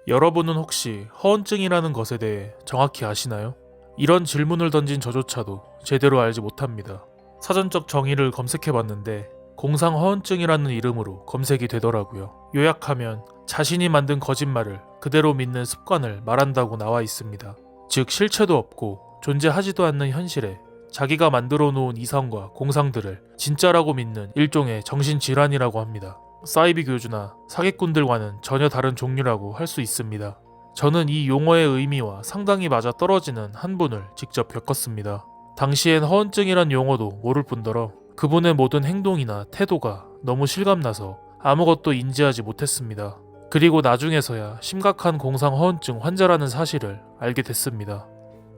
여러분은 혹시 허언증이라는 것에 대해 정확히 아시나요? 이런 질문을 던진 저조차도 제대로 알지 못합니다. 사전적 정의를 검색해봤는데 공상허언증이라는 이름으로 검색이 되더라고요. 요약하면 자신이 만든 거짓말을 그대로 믿는 습관을 말한다고 나와 있습니다. 즉 실체도 없고 존재하지도 않는 현실에 자기가 만들어 놓은 이상과 공상들을 진짜라고 믿는 일종의 정신질환이라고 합니다. 사이비 교주나 사기꾼들과는 전혀 다른 종류라고 할 수 있습니다. 저는 이 용어의 의미와 상당히 맞아 떨어지는 한 분을 직접 겪었습니다. 당시엔 허언증이란 용어도 모를 뿐더러 그분의 모든 행동이나 태도가 너무 실감나서 아무것도 인지하지 못했습니다. 그리고 나중에서야 심각한 공상허언증 환자라는 사실을 알게 됐습니다.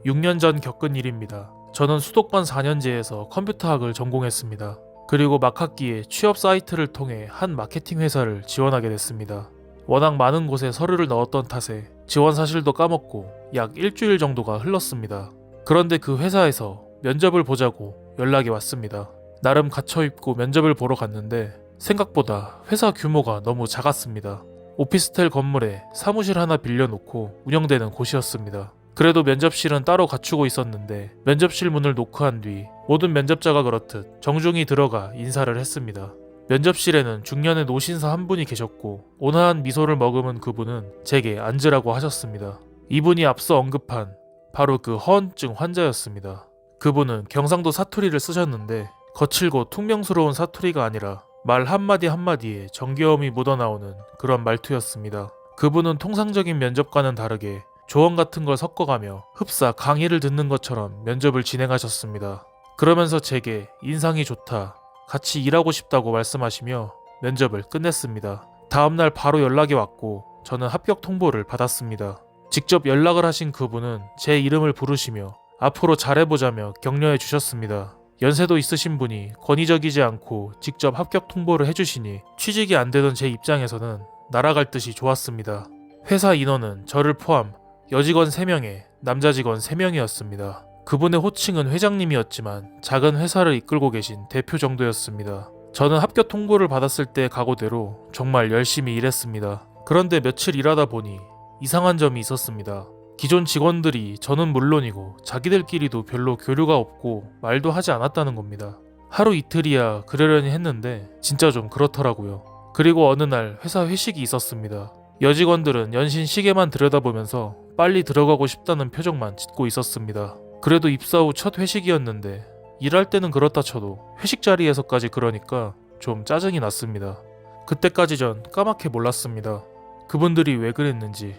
6년 전 겪은 일입니다. 저는 수도권 4년제에서 컴퓨터학을 전공했습니다. 그리고 막학기에 취업 사이트를 통해 한 마케팅 회사를 지원하게 됐습니다. 워낙 많은 곳에 서류를 넣었던 탓에 지원 사실도 까먹고 약 일주일 정도가 흘렀습니다. 그런데 그 회사에서 면접을 보자고 연락이 왔습니다. 나름 갇혀입고 면접을 보러 갔는데 생각보다 회사 규모가 너무 작았습니다. 오피스텔 건물에 사무실 하나 빌려놓고 운영되는 곳이었습니다. 그래도 면접실은 따로 갖추고 있었는데 면접실 문을 노크한 뒤 모든 면접자가 그렇듯 정중히 들어가 인사를 했습니다. 면접실에는 중년의 노신사 한 분이 계셨고 온화한 미소를 머금은 그분은 제게 앉으라고 하셨습니다. 이분이 앞서 언급한 바로 그 허언증 환자였습니다. 그분은 경상도 사투리를 쓰셨는데 거칠고 퉁명스러운 사투리가 아니라 말 한마디 한마디에 정겨움이 묻어나오는 그런 말투였습니다. 그분은 통상적인 면접과는 다르게 조언 같은 걸 섞어가며 흡사 강의를 듣는 것처럼 면접을 진행하셨습니다. 그러면서 제게 인상이 좋다, 같이 일하고 싶다고 말씀하시며 면접을 끝냈습니다. 다음날 바로 연락이 왔고 저는 합격 통보를 받았습니다. 직접 연락을 하신 그분은 제 이름을 부르시며 앞으로 잘해보자며 격려해 주셨습니다. 연세도 있으신 분이 권위적이지 않고 직접 합격 통보를 해주시니 취직이 안 되던 제 입장에서는 날아갈 듯이 좋았습니다. 회사 인원은 저를 포함 여직원 3명에 남자 직원 3명이었습니다. 그분의 호칭은 회장님이었지만 작은 회사를 이끌고 계신 대표 정도였습니다. 저는 합격 통보를 받았을 때 각오대로 정말 열심히 일했습니다. 그런데 며칠 일하다 보니 이상한 점이 있었습니다. 기존 직원들이 저는 물론이고 자기들끼리도 별로 교류가 없고 말도 하지 않았다는 겁니다. 하루 이틀이야 그러려니 했는데 진짜 좀 그렇더라고요. 그리고 어느 날 회사 회식이 있었습니다. 여직원들은 연신 시계만 들여다보면서 빨리 들어가고 싶다는 표정만 짓고 있었습니다. 그래도 입사 후 첫 회식이었는데 일할 때는 그렇다 쳐도 회식 자리에서까지 그러니까 좀 짜증이 났습니다. 그때까지 전 까맣게 몰랐습니다. 그분들이 왜 그랬는지.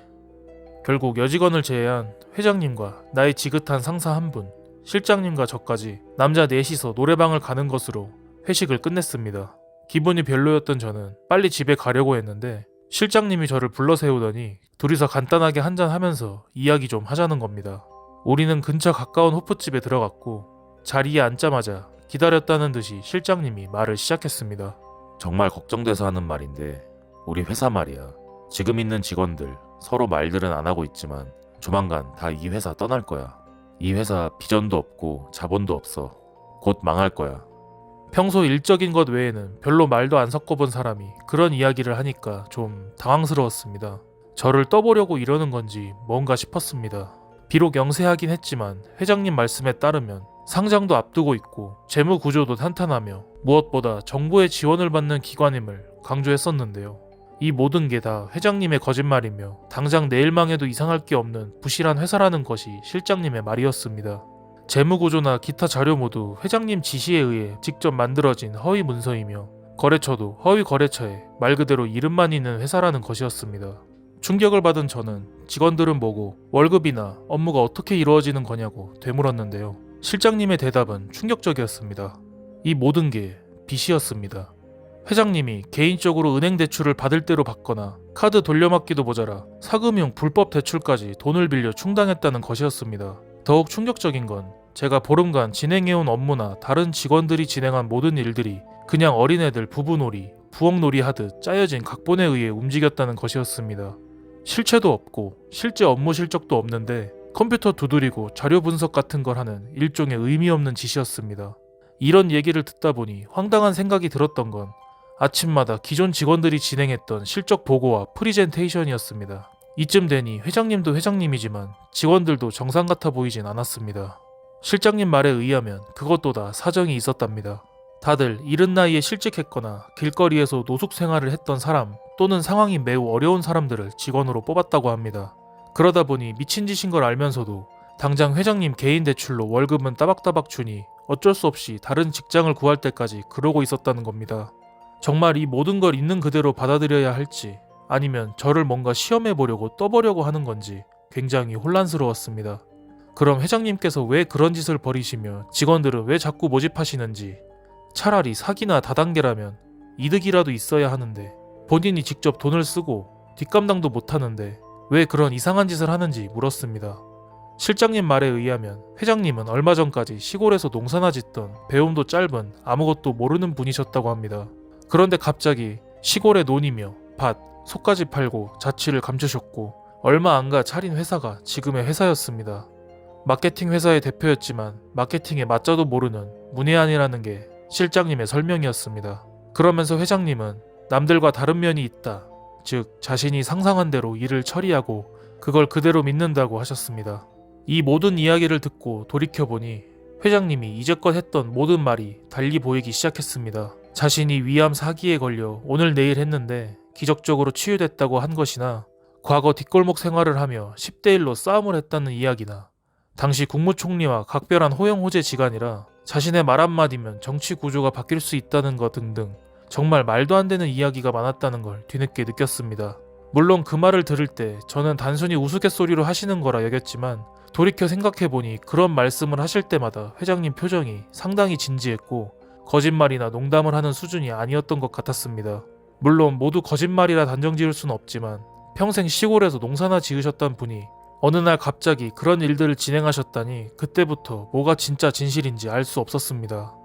결국 여직원을 제외한 회장님과 나의 지긋한 상사 한 분, 실장님과 저까지 남자 넷이서 노래방을 가는 것으로 회식을 끝냈습니다. 기분이 별로였던 저는 빨리 집에 가려고 했는데 실장님이 저를 불러 세우더니 둘이서 간단하게 한잔하면서 이야기 좀 하자는 겁니다. 우리는 근처 가까운 호프집에 들어갔고 자리에 앉자마자 기다렸다는 듯이 실장님이 말을 시작했습니다. 정말 걱정돼서 하는 말인데 우리 회사 말이야. 지금 있는 직원들 서로 말들은 안 하고 있지만 조만간 다 이 회사 떠날 거야. 이 회사 비전도 없고 자본도 없어. 곧 망할 거야. 평소 일적인 것 외에는 별로 말도 안 섞어본 사람이 그런 이야기를 하니까 좀 당황스러웠습니다. 저를 떠보려고 이러는 건지 뭔가 싶었습니다. 비록 영세하긴 했지만 회장님 말씀에 따르면 상장도 앞두고 있고 재무 구조도 탄탄하며 무엇보다 정부의 지원을 받는 기관임을 강조했었는데요. 이 모든 게 다 회장님의 거짓말이며 당장 내일 망해도 이상할 게 없는 부실한 회사라는 것이 실장님의 말이었습니다. 재무구조나 기타 자료 모두 회장님 지시에 의해 직접 만들어진 허위 문서이며 거래처도 허위 거래처에 말 그대로 이름만 있는 회사라는 것이었습니다. 충격을 받은 저는 직원들은 뭐고 월급이나 업무가 어떻게 이루어지는 거냐고 되물었는데요. 실장님의 대답은 충격적이었습니다. 이 모든 게 빚이었습니다. 회장님이 개인적으로 은행 대출을 받을 대로 받거나 카드 돌려막기도 모자라 사금융 불법 대출까지 돈을 빌려 충당했다는 것이었습니다. 더욱 충격적인 건 제가 보름간 진행해온 업무나 다른 직원들이 진행한 모든 일들이 그냥 어린애들 부부놀이, 부엌놀이 하듯 짜여진 각본에 의해 움직였다는 것이었습니다. 실체도 없고 실제 업무 실적도 없는데 컴퓨터 두드리고 자료 분석 같은 걸 하는 일종의 의미 없는 짓이었습니다. 이런 얘기를 듣다 보니 황당한 생각이 들었던 건 아침마다 기존 직원들이 진행했던 실적 보고와 프리젠테이션이었습니다. 이쯤 되니 회장님도 회장님이지만 직원들도 정상 같아 보이진 않았습니다. 실장님 말에 의하면 그것도 다 사정이 있었답니다. 다들 이른 나이에 실직했거나 길거리에서 노숙 생활을 했던 사람 또는 상황이 매우 어려운 사람들을 직원으로 뽑았다고 합니다. 그러다 보니 미친 짓인 걸 알면서도 당장 회장님 개인 대출로 월급은 따박따박 주니 어쩔 수 없이 다른 직장을 구할 때까지 그러고 있었다는 겁니다. 정말 이 모든 걸 있는 그대로 받아들여야 할지 아니면 저를 뭔가 시험해 보려고 떠보려고 하는 건지 굉장히 혼란스러웠습니다. 그럼 회장님께서 왜 그런 짓을 벌이시며 직원들은 왜 자꾸 모집하시는지, 차라리 사기나 다단계라면 이득이라도 있어야 하는데 본인이 직접 돈을 쓰고 뒷감당도 못하는데 왜 그런 이상한 짓을 하는지 물었습니다. 실장님 말에 의하면 회장님은 얼마 전까지 시골에서 농사나 짓던 배움도 짧은 아무것도 모르는 분이셨다고 합니다. 그런데 갑자기 시골에 논이며 밭, 소까지 팔고 자취를 감추셨고 얼마 안 가 차린 회사가 지금의 회사였습니다. 마케팅 회사의 대표였지만 마케팅의 맞자도 모르는 문외한이라는 게 실장님의 설명이었습니다. 그러면서 회장님은 남들과 다른 면이 있다. 즉 자신이 상상한 대로 일을 처리하고 그걸 그대로 믿는다고 하셨습니다. 이 모든 이야기를 듣고 돌이켜보니 회장님이 이제껏 했던 모든 말이 달리 보이기 시작했습니다. 자신이 위암 사기에 걸려 오늘 내일 했는데 기적적으로 치유됐다고 한 것이나 과거 뒷골목 생활을 하며 10대 1로 싸움을 했다는 이야기나 당시 국무총리와 각별한 호영호재 지간이라 자신의 말 한마디면 정치 구조가 바뀔 수 있다는 것 등등 정말 말도 안 되는 이야기가 많았다는 걸 뒤늦게 느꼈습니다. 물론 그 말을 들을 때 저는 단순히 우스갯소리로 하시는 거라 여겼지만 돌이켜 생각해보니 그런 말씀을 하실 때마다 회장님 표정이 상당히 진지했고 거짓말이나 농담을 하는 수준이 아니었던 것 같았습니다. 물론 모두 거짓말이라 단정 지을 수는 없지만 평생 시골에서 농사나 지으셨던 분이 어느 날 갑자기 그런 일들을 진행하셨다니 그때부터 뭐가 진짜 진실인지 알 수 없었습니다.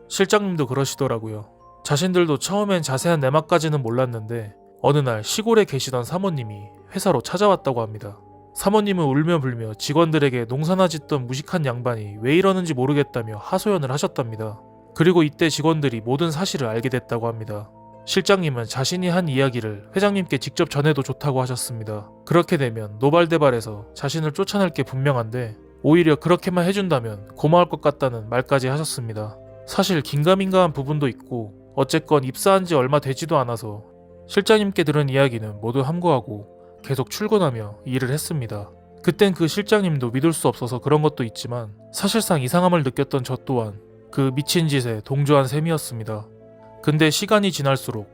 실장님도 그러시더라고요. 자신들도 처음엔 자세한 내막까지는 몰랐는데 어느 날 시골에 계시던 사모님이 회사로 찾아왔다고 합니다. 사모님은 울며 불며 직원들에게 농사나 짓던 무식한 양반이 왜 이러는지 모르겠다며 하소연을 하셨답니다. 그리고 이때 직원들이 모든 사실을 알게 됐다고 합니다. 실장님은 자신이 한 이야기를 회장님께 직접 전해도 좋다고 하셨습니다. 그렇게 되면 노발대발해서 자신을 쫓아낼 게 분명한데 오히려 그렇게만 해준다면 고마울 것 같다는 말까지 하셨습니다. 사실 긴가민가한 부분도 있고 어쨌건 입사한 지 얼마 되지도 않아서 실장님께 들은 이야기는 모두 함구하고 계속 출근하며 일을 했습니다. 그땐 그 실장님도 믿을 수 없어서 그런 것도 있지만 사실상 이상함을 느꼈던 저 또한 그 미친 짓에 동조한 셈이었습니다. 근데 시간이 지날수록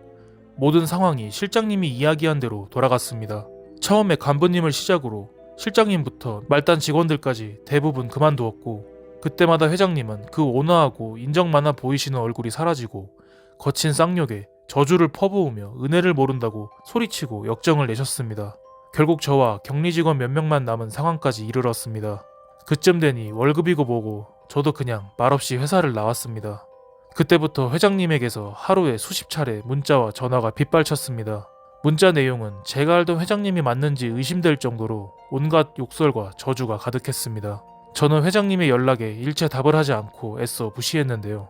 모든 상황이 실장님이 이야기한 대로 돌아갔습니다. 처음에 간부님을 시작으로 실장님부터 말단 직원들까지 대부분 그만두었고 그때마다 회장님은 그 온화하고 인정 많아 보이시는 얼굴이 사라지고 거친 쌍욕에 저주를 퍼부으며 은혜를 모른다고 소리치고 역정을 내셨습니다. 결국 저와 격리 직원 몇 명만 남은 상황까지 이르렀습니다. 그쯤 되니 월급이고 뭐고 저도 그냥 말없이 회사를 나왔습니다. 그때부터 회장님에게서 하루에 수십 차례 문자와 전화가 빗발쳤습니다. 문자 내용은 제가 알던 회장님이 맞는지 의심될 정도로 온갖 욕설과 저주가 가득했습니다. 저는 회장님의 연락에 일체 답을 하지 않고 애써 무시했는데요.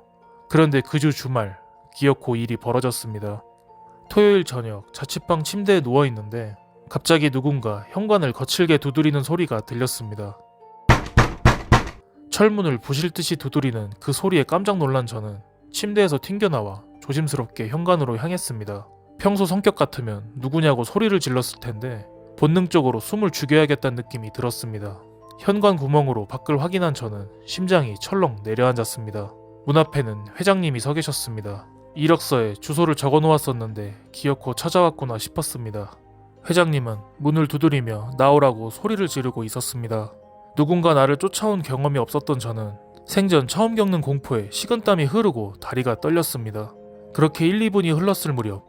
그런데 그 주 주말 기어코 일이 벌어졌습니다. 토요일 저녁 자취방 침대에 누워있는데 갑자기 누군가 현관을 거칠게 두드리는 소리가 들렸습니다. 철문을 부실 듯이 두드리는 그 소리에 깜짝 놀란 저는 침대에서 튕겨나와 조심스럽게 현관으로 향했습니다. 평소 성격 같으면 누구냐고 소리를 질렀을 텐데 본능적으로 숨을 죽여야겠다는 느낌이 들었습니다. 현관 구멍으로 밖을 확인한 저는 심장이 철렁 내려앉았습니다. 문 앞에는 회장님이 서 계셨습니다. 이력서에 주소를 적어 놓았었는데 기어코 찾아왔구나 싶었습니다. 회장님은 문을 두드리며 나오라고 소리를 지르고 있었습니다. 누군가 나를 쫓아온 경험이 없었던 저는 생전 처음 겪는 공포에 식은땀이 흐르고 다리가 떨렸습니다. 그렇게 1, 2분이 흘렀을 무렵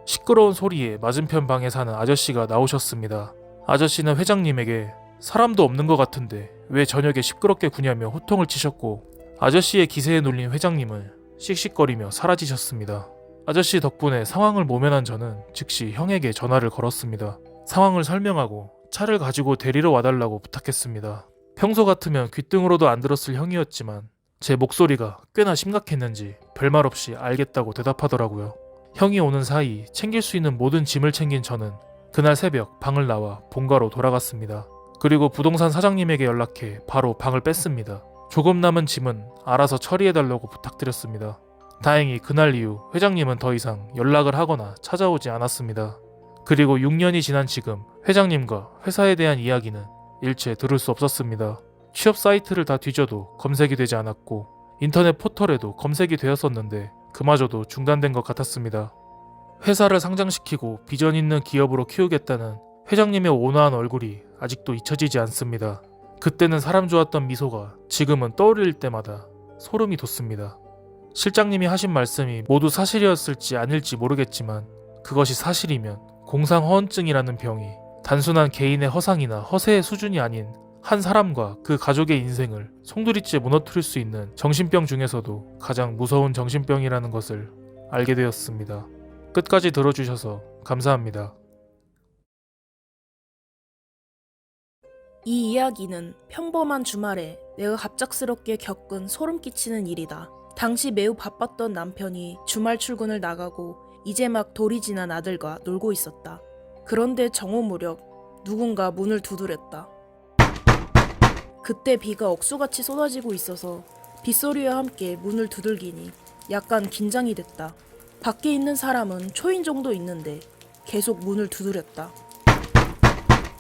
시끄러운 소리에 맞은편 방에 사는 아저씨가 나오셨습니다. 아저씨는 회장님에게 사람도 없는 것 같은데 왜 저녁에 시끄럽게 구냐며 호통을 치셨고 아저씨의 기세에 눌린 회장님은 씩씩거리며 사라지셨습니다. 아저씨 덕분에 상황을 모면한 저는 즉시 형에게 전화를 걸었습니다. 상황을 설명하고 차를 가지고 데리러 와달라고 부탁했습니다. 평소 같으면 귓등으로도 안 들었을 형이었지만 제 목소리가 꽤나 심각했는지 별말 없이 알겠다고 대답하더라고요. 형이 오는 사이 챙길 수 있는 모든 짐을 챙긴 저는 그날 새벽 방을 나와 본가로 돌아갔습니다. 그리고 부동산 사장님에게 연락해 바로 방을 뺐습니다. 조금 남은 짐은 알아서 처리해달라고 부탁드렸습니다. 다행히 그날 이후 회장님은 더 이상 연락을 하거나 찾아오지 않았습니다. 그리고 6년이 지난 지금 회장님과 회사에 대한 이야기는 일체 들을 수 없었습니다. 취업 사이트를 다 뒤져도 검색이 되지 않았고 인터넷 포털에도 검색이 되었었는데 그마저도 중단된 것 같았습니다. 회사를 상장시키고 비전 있는 기업으로 키우겠다는 회장님의 온화한 얼굴이 아직도 잊혀지지 않습니다. 그때는 사람 좋았던 미소가 지금은 떠올릴 때마다 소름이 돋습니다. 실장님이 하신 말씀이 모두 사실이었을지 아닐지 모르겠지만 그것이 사실이면 공상허언증이라는 병이 단순한 개인의 허상이나 허세의 수준이 아닌 한 사람과 그 가족의 인생을 송두리째 무너뜨릴 수 있는 정신병 중에서도 가장 무서운 정신병이라는 것을 알게 되었습니다. 끝까지 들어주셔서 감사합니다. 이 이야기는 평범한 주말에 내가 갑작스럽게 겪은 소름 끼치는 일이다. 당시 매우 바빴던 남편이 주말 출근을 나가고 이제 막 돌이 지난 아들과 놀고 있었다. 그런데 정오 무렵 누군가 문을 두드렸다. 그때 비가 억수같이 쏟아지고 있어서 빗소리와 함께 문을 두들기니 약간 긴장이 됐다. 밖에 있는 사람은 초인 정도 있는데 계속 문을 두드렸다.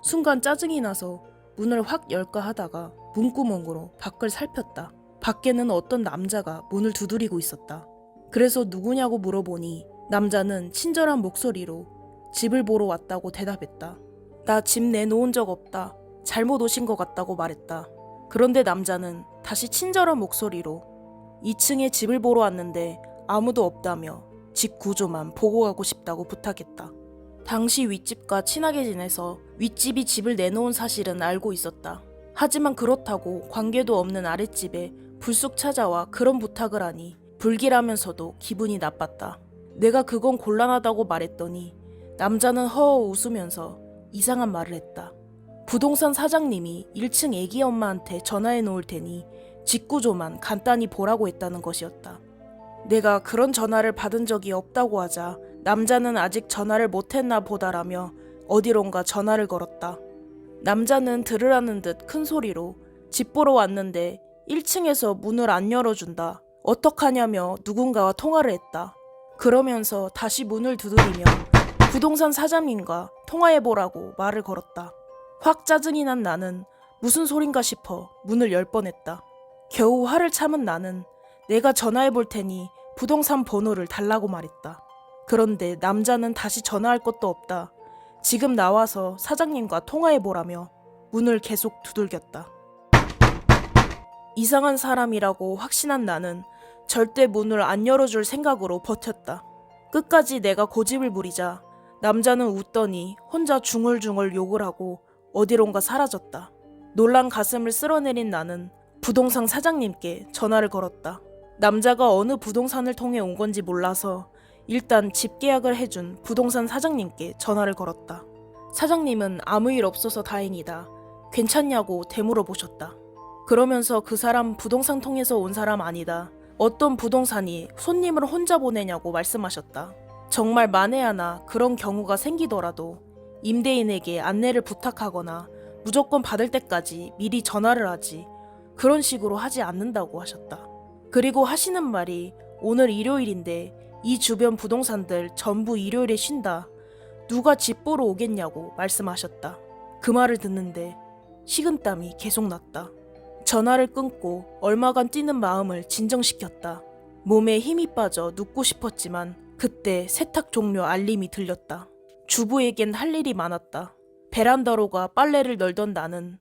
순간 짜증이 나서 문을 확 열까 하다가 문구멍으로 밖을 살폈다. 밖에는 어떤 남자가 문을 두드리고 있었다. 그래서 누구냐고 물어보니 남자는 친절한 목소리로 집을 보러 왔다고 대답했다. 나 집 내놓은 적 없다. 잘못 오신 것 같다고 말했다. 그런데 남자는 다시 친절한 목소리로 2층에 집을 보러 왔는데 아무도 없다며 집 구조만 보고 가고 싶다고 부탁했다. 당시 윗집과 친하게 지내서 윗집이 집을 내놓은 사실은 알고 있었다. 하지만 그렇다고 관계도 없는 아랫집에 불쑥 찾아와 그런 부탁을 하니 불길하면서도 기분이 나빴다. 내가 그건 곤란하다고 말했더니 남자는 허허 웃으면서 이상한 말을 했다. 부동산 사장님이 1층 애기 엄마한테 전화해 놓을 테니 집 구조만 간단히 보라고 했다는 것이었다. 내가 그런 전화를 받은 적이 없다고 하자 남자는 아직 전화를 못했나 보다라며 어디론가 전화를 걸었다. 남자는 들으라는 듯 큰 소리로 집 보러 왔는데 1층에서 문을 안 열어준다. 어떡하냐며 누군가와 통화를 했다. 그러면서 다시 문을 두드리며 부동산 사장님과 통화해보라고 말을 걸었다. 확 짜증이 난 나는 무슨 소린가 싶어 문을 열 뻔했다. 겨우 화를 참은 나는 내가 전화해볼 테니 부동산 번호를 달라고 말했다. 그런데 남자는 다시 전화할 것도 없다. 지금 나와서 사장님과 통화해보라며 문을 계속 두들겼다. 이상한 사람이라고 확신한 나는 절대 문을 안 열어줄 생각으로 버텼다. 끝까지 내가 고집을 부리자 남자는 웃더니 혼자 중얼중얼 욕을 하고 어디론가 사라졌다. 놀란 가슴을 쓸어내린 나는 부동산 사장님께 전화를 걸었다. 남자가 어느 부동산을 통해 온 건지 몰라서 일단 집 계약을 해준 부동산 사장님께 전화를 걸었다. 사장님은 아무 일 없어서 다행이다. 괜찮냐고 되물어보셨다. 그러면서 그 사람 부동산 통해서 온 사람 아니다. 어떤 부동산이 손님을 혼자 보내냐고 말씀하셨다. 정말 만에 하나 그런 경우가 생기더라도 임대인에게 안내를 부탁하거나 무조건 받을 때까지 미리 전화를 하지 그런 식으로 하지 않는다고 하셨다. 그리고 하시는 말이 오늘 일요일인데 이 주변 부동산들 전부 일요일에 쉰다. 누가 집 보러 오겠냐고 말씀하셨다. 그 말을 듣는데 식은땀이 계속 났다. 전화를 끊고 얼마간 뛰는 마음을 진정시켰다. 몸에 힘이 빠져 눕고 싶었지만 그때 세탁 종료 알림이 들렸다. 주부에겐 할 일이 많았다. 베란다로 가 빨래를 널던 나는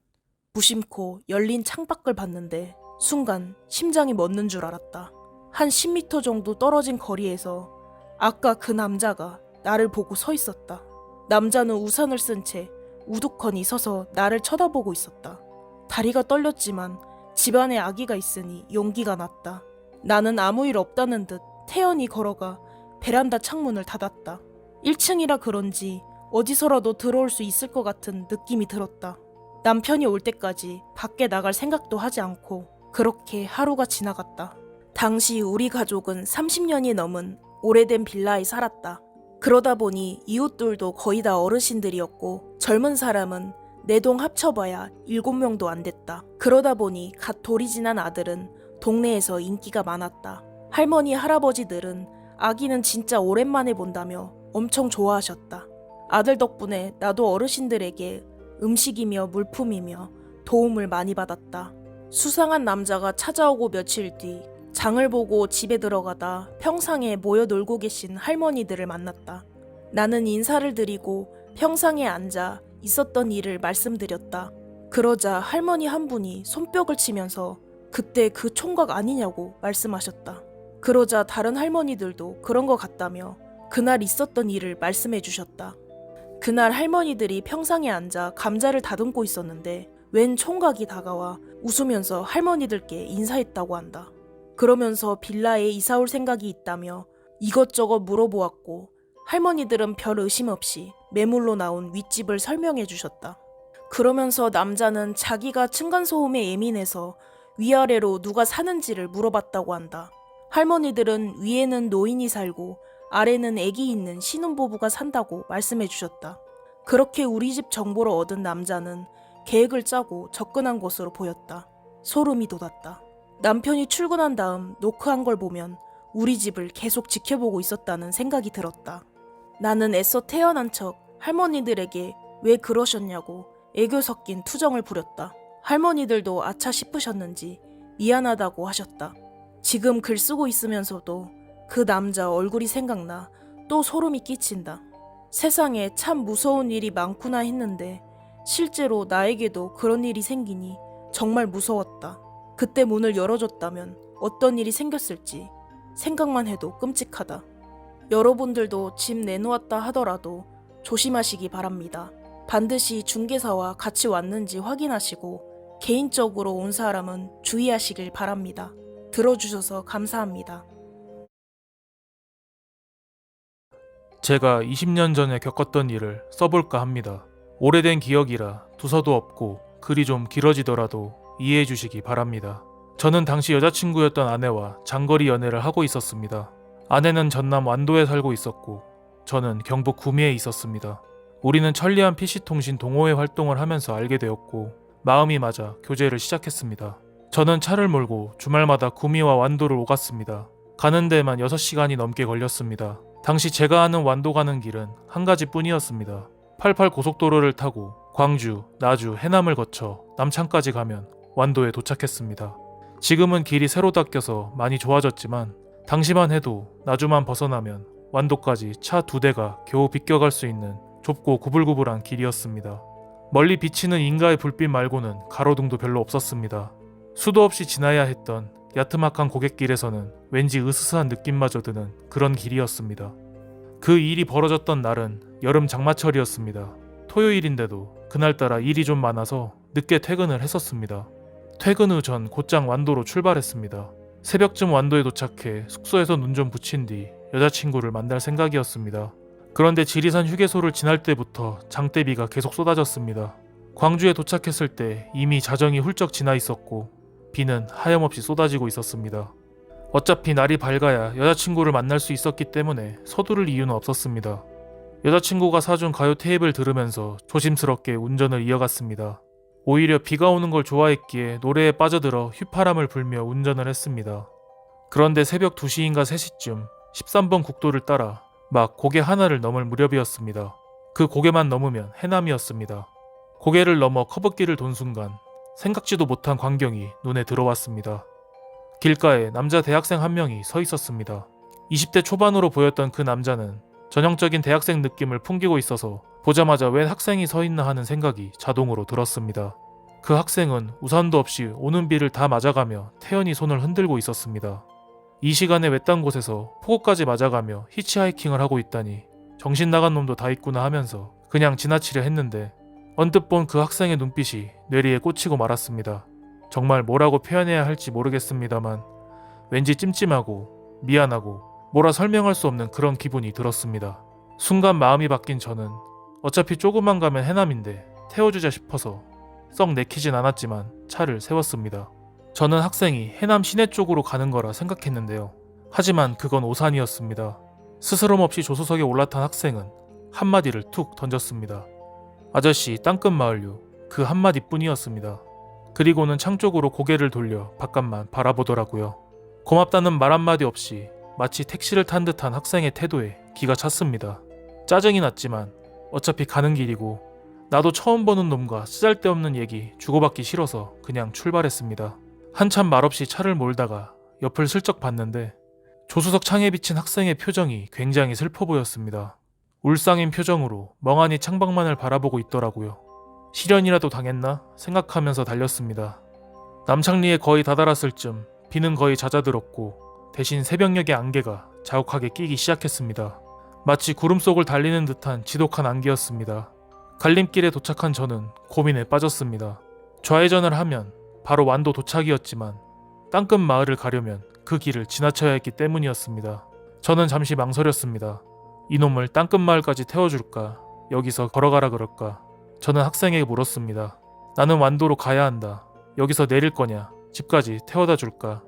무심코 열린 창밖을 봤는데 순간 심장이 멎는 줄 알았다. 한 10m 정도 떨어진 거리에서 아까 그 남자가 나를 보고 서 있었다. 남자는 우산을 쓴 채 우두커니 서서 나를 쳐다보고 있었다. 다리가 떨렸지만 집안에 아기가 있으니 용기가 났다. 나는 아무 일 없다는 듯 태연히 걸어가 베란다 창문을 닫았다. 1층이라 그런지 어디서라도 들어올 수 있을 것 같은 느낌이 들었다. 남편이 올 때까지 밖에 나갈 생각도 하지 않고 그렇게 하루가 지나갔다. 당시 우리 가족은 30년이 넘은 오래된 빌라에 살았다. 그러다 보니 이웃들도 거의 다 어르신들이었고 젊은 사람은 내 동 합쳐봐야 7명도 안 됐다. 그러다 보니 갓 돌이 지난 아들은 동네에서 인기가 많았다. 할머니, 할아버지들은 아기는 진짜 오랜만에 본다며 엄청 좋아하셨다. 아들 덕분에 나도 어르신들에게 음식이며 물품이며 도움을 많이 받았다. 수상한 남자가 찾아오고 며칠 뒤 장을 보고 집에 들어가다 평상에 모여 놀고 계신 할머니들을 만났다. 나는 인사를 드리고 평상에 앉아 있었던 일을 말씀드렸다. 그러자 할머니 한 분이 손뼉을 치면서 그때 그 총각 아니냐고 말씀하셨다. 그러자 다른 할머니들도 그런 것 같다며 그날 있었던 일을 말씀해 주셨다. 그날 할머니들이 평상에 앉아 감자를 다듬고 있었는데 웬 총각이 다가와 웃으면서 할머니들께 인사했다고 한다. 그러면서 빌라에 이사 올 생각이 있다며 이것저것 물어보았고 할머니들은 별 의심 없이 매물로 나온 윗집을 설명해 주셨다. 그러면서 남자는 자기가 층간소음에 예민해서 위아래로 누가 사는지를 물어봤다고 한다. 할머니들은 위에는 노인이 살고 아래는 아기 있는 신혼부부가 산다고 말씀해 주셨다. 그렇게 우리 집 정보를 얻은 남자는 계획을 짜고 접근한 것으로 보였다. 소름이 돋았다. 남편이 출근한 다음 노크한 걸 보면 우리 집을 계속 지켜보고 있었다는 생각이 들었다. 나는 애써 태어난 척 할머니들에게 왜 그러셨냐고 애교 섞인 투정을 부렸다. 할머니들도 아차 싶으셨는지 미안하다고 하셨다. 지금 글 쓰고 있으면서도 그 남자 얼굴이 생각나 또 소름이 끼친다. 세상에 참 무서운 일이 많구나 했는데 실제로 나에게도 그런 일이 생기니 정말 무서웠다. 그때 문을 열어줬다면 어떤 일이 생겼을지 생각만 해도 끔찍하다. 여러분들도 집 내놓았다 하더라도 조심하시기 바랍니다. 반드시 중개사와 같이 왔는지 확인하시고 개인적으로 온 사람은 주의하시길 바랍니다. 들어주셔서 감사합니다. 제가 20년 전에 겪었던 일을 써볼까 합니다. 오래된 기억이라 두서도 없고 글이 좀 길어지더라도 이해해 주시기 바랍니다. 저는 당시 여자친구였던 아내와 장거리 연애를 하고 있었습니다. 아내는 전남 완도에 살고 있었고 저는 경북 구미에 있었습니다. 우리는 천리안 PC통신 동호회 활동을 하면서 알게 되었고 마음이 맞아 교제를 시작했습니다. 저는 차를 몰고 주말마다 구미와 완도를 오갔습니다. 가는 데만 6시간이 넘게 걸렸습니다. 당시 제가 아는 완도 가는 길은 한 가지뿐이었습니다. 88 고속도로를 타고 광주, 나주, 해남을 거쳐 남창까지 가면 완도에 도착했습니다. 지금은 길이 새로 닦여서 많이 좋아졌지만 당시만 해도 나주만 벗어나면 완도까지 차 2대가 겨우 비껴갈 수 있는 좁고 구불구불한 길이었습니다. 멀리 비치는 인가의 불빛 말고는 가로등도 별로 없었습니다. 수도 없이 지나야 했던 야트막한 고갯길에서는 왠지 으스스한 느낌마저 드는 그런 길이었습니다. 그 일이 벌어졌던 날은 여름 장마철이었습니다. 토요일인데도 그날따라 일이 좀 많아서 늦게 퇴근을 했었습니다. 퇴근 후 전 곧장 완도로 출발했습니다. 새벽쯤 완도에 도착해 숙소에서 눈 좀 붙인 뒤 여자친구를 만날 생각이었습니다. 그런데 지리산 휴게소를 지날 때부터 장대비가 계속 쏟아졌습니다. 광주에 도착했을 때 이미 자정이 훌쩍 지나 있었고 비는 하염없이 쏟아지고 있었습니다. 어차피 날이 밝아야 여자친구를 만날 수 있었기 때문에 서두를 이유는 없었습니다. 여자친구가 사준 가요 테이프를 들으면서 조심스럽게 운전을 이어갔습니다. 오히려 비가 오는 걸 좋아했기에 노래에 빠져들어 휘파람을 불며 운전을 했습니다. 그런데 새벽 2시인가 3시쯤 13번 국도를 따라 막 고개 하나를 넘을 무렵이었습니다. 그 고개만 넘으면 해남이었습니다. 고개를 넘어 커브길을 돈 순간 생각지도 못한 광경이 눈에 들어왔습니다. 길가에 남자 대학생 한 명이 서 있었습니다. 20대 초반으로 보였던 그 남자는 전형적인 대학생 느낌을 풍기고 있어서 보자마자 웬 학생이 서 있나 하는 생각이 자동으로 들었습니다. 그 학생은 우산도 없이 오는 비를 다 맞아가며 태연히 손을 흔들고 있었습니다. 이 시간에 외딴 곳에서 폭우까지 맞아가며 히치하이킹을 하고 있다니 정신 나간 놈도 다 있구나 하면서 그냥 지나치려 했는데 언뜻 본 그 학생의 눈빛이 뇌리에 꽂히고 말았습니다. 정말 뭐라고 표현해야 할지 모르겠습니다만 왠지 찜찜하고 미안하고 뭐라 설명할 수 없는 그런 기분이 들었습니다. 순간 마음이 바뀐 저는 어차피 조금만 가면 해남인데 태워주자 싶어서 썩 내키진 않았지만 차를 세웠습니다. 저는 학생이 해남 시내 쪽으로 가는 거라 생각했는데요. 하지만 그건 오산이었습니다. 스스럼 없이 조수석에 올라탄 학생은 한마디를 툭 던졌습니다. 아저씨 땅끝 마을요. 그 한마디뿐이었습니다. 그리고는 창 쪽으로 고개를 돌려 바깥만 바라보더라고요. 고맙다는 말 한마디 없이 마치 택시를 탄 듯한 학생의 태도에 기가 찼습니다. 짜증이 났지만 어차피 가는 길이고 나도 처음 보는 놈과 쓰잘데없는 얘기 주고받기 싫어서 그냥 출발했습니다. 한참 말없이 차를 몰다가 옆을 슬쩍 봤는데 조수석 창에 비친 학생의 표정이 굉장히 슬퍼 보였습니다. 울상인 표정으로 멍하니 창밖만을 바라보고 있더라고요. 실연이라도 당했나 생각하면서 달렸습니다. 남창리에 거의 다다랐을 쯤 비는 거의 잦아들었고 대신 새벽녘의 안개가 자욱하게 끼기 시작했습니다. 마치 구름 속을 달리는 듯한 지독한 안개였습니다. 갈림길에 도착한 저는 고민에 빠졌습니다. 좌회전을 하면 바로 완도 도착이었지만 땅끝 마을을 가려면 그 길을 지나쳐야 했기 때문이었습니다. 저는 잠시 망설였습니다. 이놈을 땅끝 마을까지 태워줄까? 여기서 걸어가라 그럴까? 저는 학생에게 물었습니다. 나는 완도로 가야 한다. 여기서 내릴 거냐? 집까지 태워다 줄까?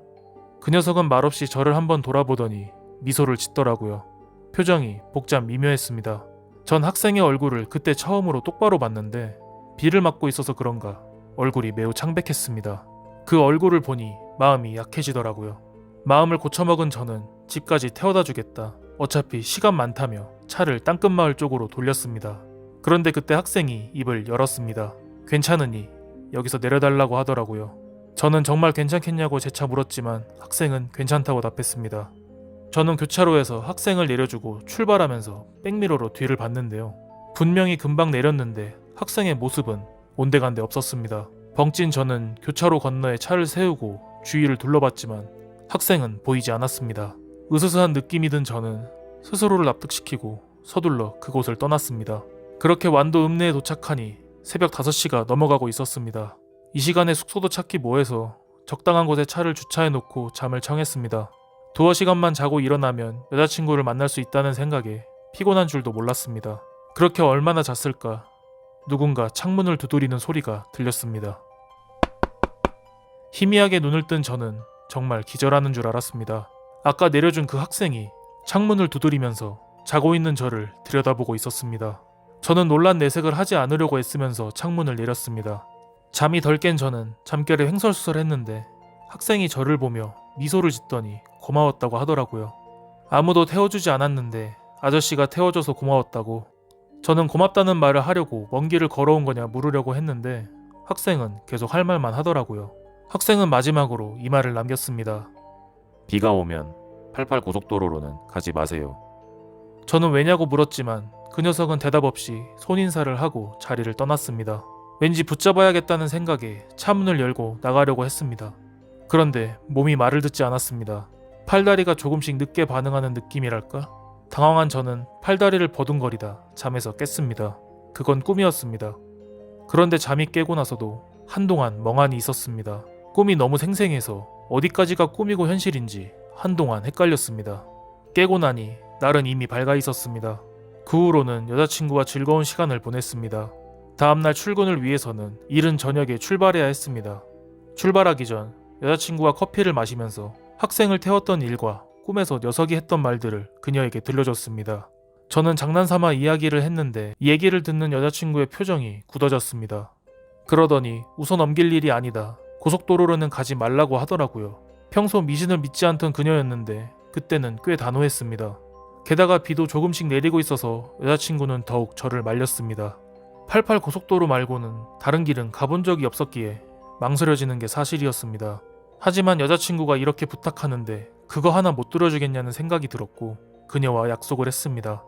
그 녀석은 말없이 저를 한번 돌아보더니 미소를 짓더라고요. 표정이 복잡 미묘했습니다. 전 학생의 얼굴을 그때 처음으로 똑바로 봤는데 비를 맞고 있어서 그런가 얼굴이 매우 창백했습니다. 그 얼굴을 보니 마음이 약해지더라고요. 마음을 고쳐먹은 저는 집까지 태워다 주겠다. 어차피 시간 많다며 차를 땅끝마을 쪽으로 돌렸습니다. 그런데 그때 학생이 입을 열었습니다. 괜찮으니 여기서 내려달라고 하더라고요. 저는 정말 괜찮겠냐고 재차 물었지만 학생은 괜찮다고 답했습니다. 저는 교차로에서 학생을 내려주고 출발하면서 백미러로 뒤를 봤는데요. 분명히 금방 내렸는데 학생의 모습은 온데간데 없었습니다. 벙찐 저는 교차로 건너에 차를 세우고 주위를 둘러봤지만 학생은 보이지 않았습니다. 으스스한 느낌이 든 저는 스스로를 납득시키고 서둘러 그곳을 떠났습니다. 그렇게 완도 읍내에 도착하니 새벽 5시가 넘어가고 있었습니다. 이 시간에 숙소도 찾기 뭐해서 적당한 곳에 차를 주차해놓고 잠을 청했습니다. 두어 시간만 자고 일어나면 여자친구를 만날 수 있다는 생각에 피곤한 줄도 몰랐습니다. 그렇게 얼마나 잤을까? 누군가 창문을 두드리는 소리가 들렸습니다. 희미하게 눈을 뜬 저는 정말 기절하는 줄 알았습니다. 아까 내려준 그 학생이 창문을 두드리면서 자고 있는 저를 들여다보고 있었습니다. 저는 놀란 내색을 하지 않으려고 애쓰면서 창문을 내렸습니다. 잠이 덜 깬 저는 잠결에 횡설수설했는데 학생이 저를 보며 미소를 짓더니 고마웠다고 하더라고요. 아무도 태워주지 않았는데 아저씨가 태워줘서 고마웠다고. 저는 고맙다는 말을 하려고 먼 길을 걸어온 거냐 물으려고 했는데 학생은 계속 할 말만 하더라고요. 학생은 마지막으로 이 말을 남겼습니다. 비가 오면 88 고속도로로는 가지 마세요. 저는 왜냐고 물었지만 그 녀석은 대답 없이 손인사를 하고 자리를 떠났습니다. 왠지 붙잡아야겠다는 생각에 차문을 열고 나가려고 했습니다. 그런데 몸이 말을 듣지 않았습니다. 팔다리가 조금씩 늦게 반응하는 느낌이랄까? 당황한 저는 팔다리를 버둥거리다 잠에서 깼습니다. 그건 꿈이었습니다. 그런데 잠이 깨고 나서도 한동안 멍하니 있었습니다. 꿈이 너무 생생해서 어디까지가 꿈이고 현실인지 한동안 헷갈렸습니다. 깨고 나니 날은 이미 밝아 있었습니다. 그 후로는 여자친구와 즐거운 시간을 보냈습니다. 다음날 출근을 위해서는 이른 저녁에 출발해야 했습니다. 출발하기 전 여자친구와 커피를 마시면서 학생을 태웠던 일과 꿈에서 녀석이 했던 말들을 그녀에게 들려줬습니다. 저는 장난삼아 이야기를 했는데 이 얘기를 듣는 여자친구의 표정이 굳어졌습니다. 그러더니 웃어 넘길 일이 아니다. 고속도로로는 가지 말라고 하더라고요. 평소 미신을 믿지 않던 그녀였는데 그때는 꽤 단호했습니다. 게다가 비도 조금씩 내리고 있어서 여자친구는 더욱 저를 말렸습니다. 88 고속도로 말고는 다른 길은 가본 적이 없었기에 망설여지는 게 사실이었습니다. 하지만 여자친구가 이렇게 부탁하는데 그거 하나 못 들어주겠냐는 생각이 들었고 그녀와 약속을 했습니다.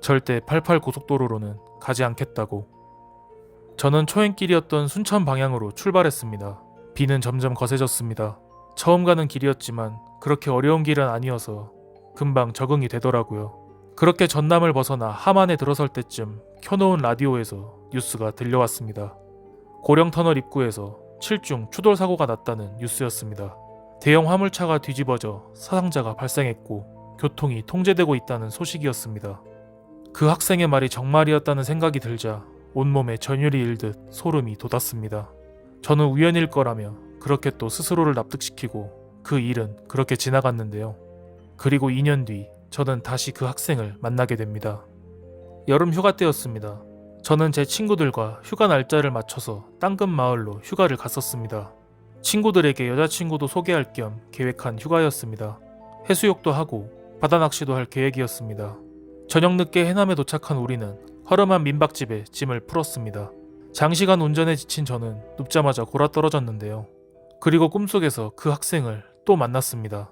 절대 88 고속도로로는 가지 않겠다고. 저는 초행길이었던 순천 방향으로 출발했습니다. 비는 점점 거세졌습니다. 처음 가는 길이었지만 그렇게 어려운 길은 아니어서 금방 적응이 되더라고요. 그렇게 전남을 벗어나 함안에 들어설 때쯤 켜놓은 라디오에서 뉴스가 들려왔습니다. 고령터널 입구에서 7중 추돌 사고가 났다는 뉴스였습니다. 대형 화물차가 뒤집어져 사상자가 발생했고 교통이 통제되고 있다는 소식이었습니다. 그 학생의 말이 정말이었다는 생각이 들자 온몸에 전율이 일듯 소름이 돋았습니다. 저는 우연일 거라며 그렇게 또 스스로를 납득시키고 그 일은 그렇게 지나갔는데요. 그리고 2년 뒤 저는 다시 그 학생을 만나게 됩니다. 여름 휴가 때였습니다. 저는 제 친구들과 휴가 날짜를 맞춰서 땅끝 마을로 휴가를 갔었습니다. 친구들에게 여자친구도 소개할 겸 계획한 휴가였습니다. 해수욕도 하고 바다 낚시도 할 계획이었습니다. 저녁 늦게 해남에 도착한 우리는 허름한 민박집에 짐을 풀었습니다. 장시간 운전에 지친 저는 눕자마자 골아떨어졌는데요. 그리고 꿈속에서 그 학생을 또 만났습니다.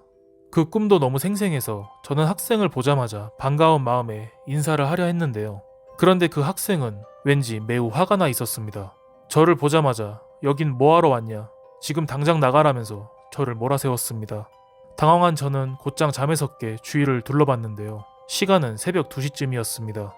그 꿈도 너무 생생해서 저는 학생을 보자마자 반가운 마음에 인사를 하려 했는데요. 그런데 그 학생은 왠지 매우 화가 나 있었습니다. 저를 보자마자 여긴 뭐하러 왔냐, 지금 당장 나가라면서 저를 몰아세웠습니다. 당황한 저는 곧장 잠에서 깨 주위를 둘러봤는데요. 시간은 새벽 2시쯤이었습니다.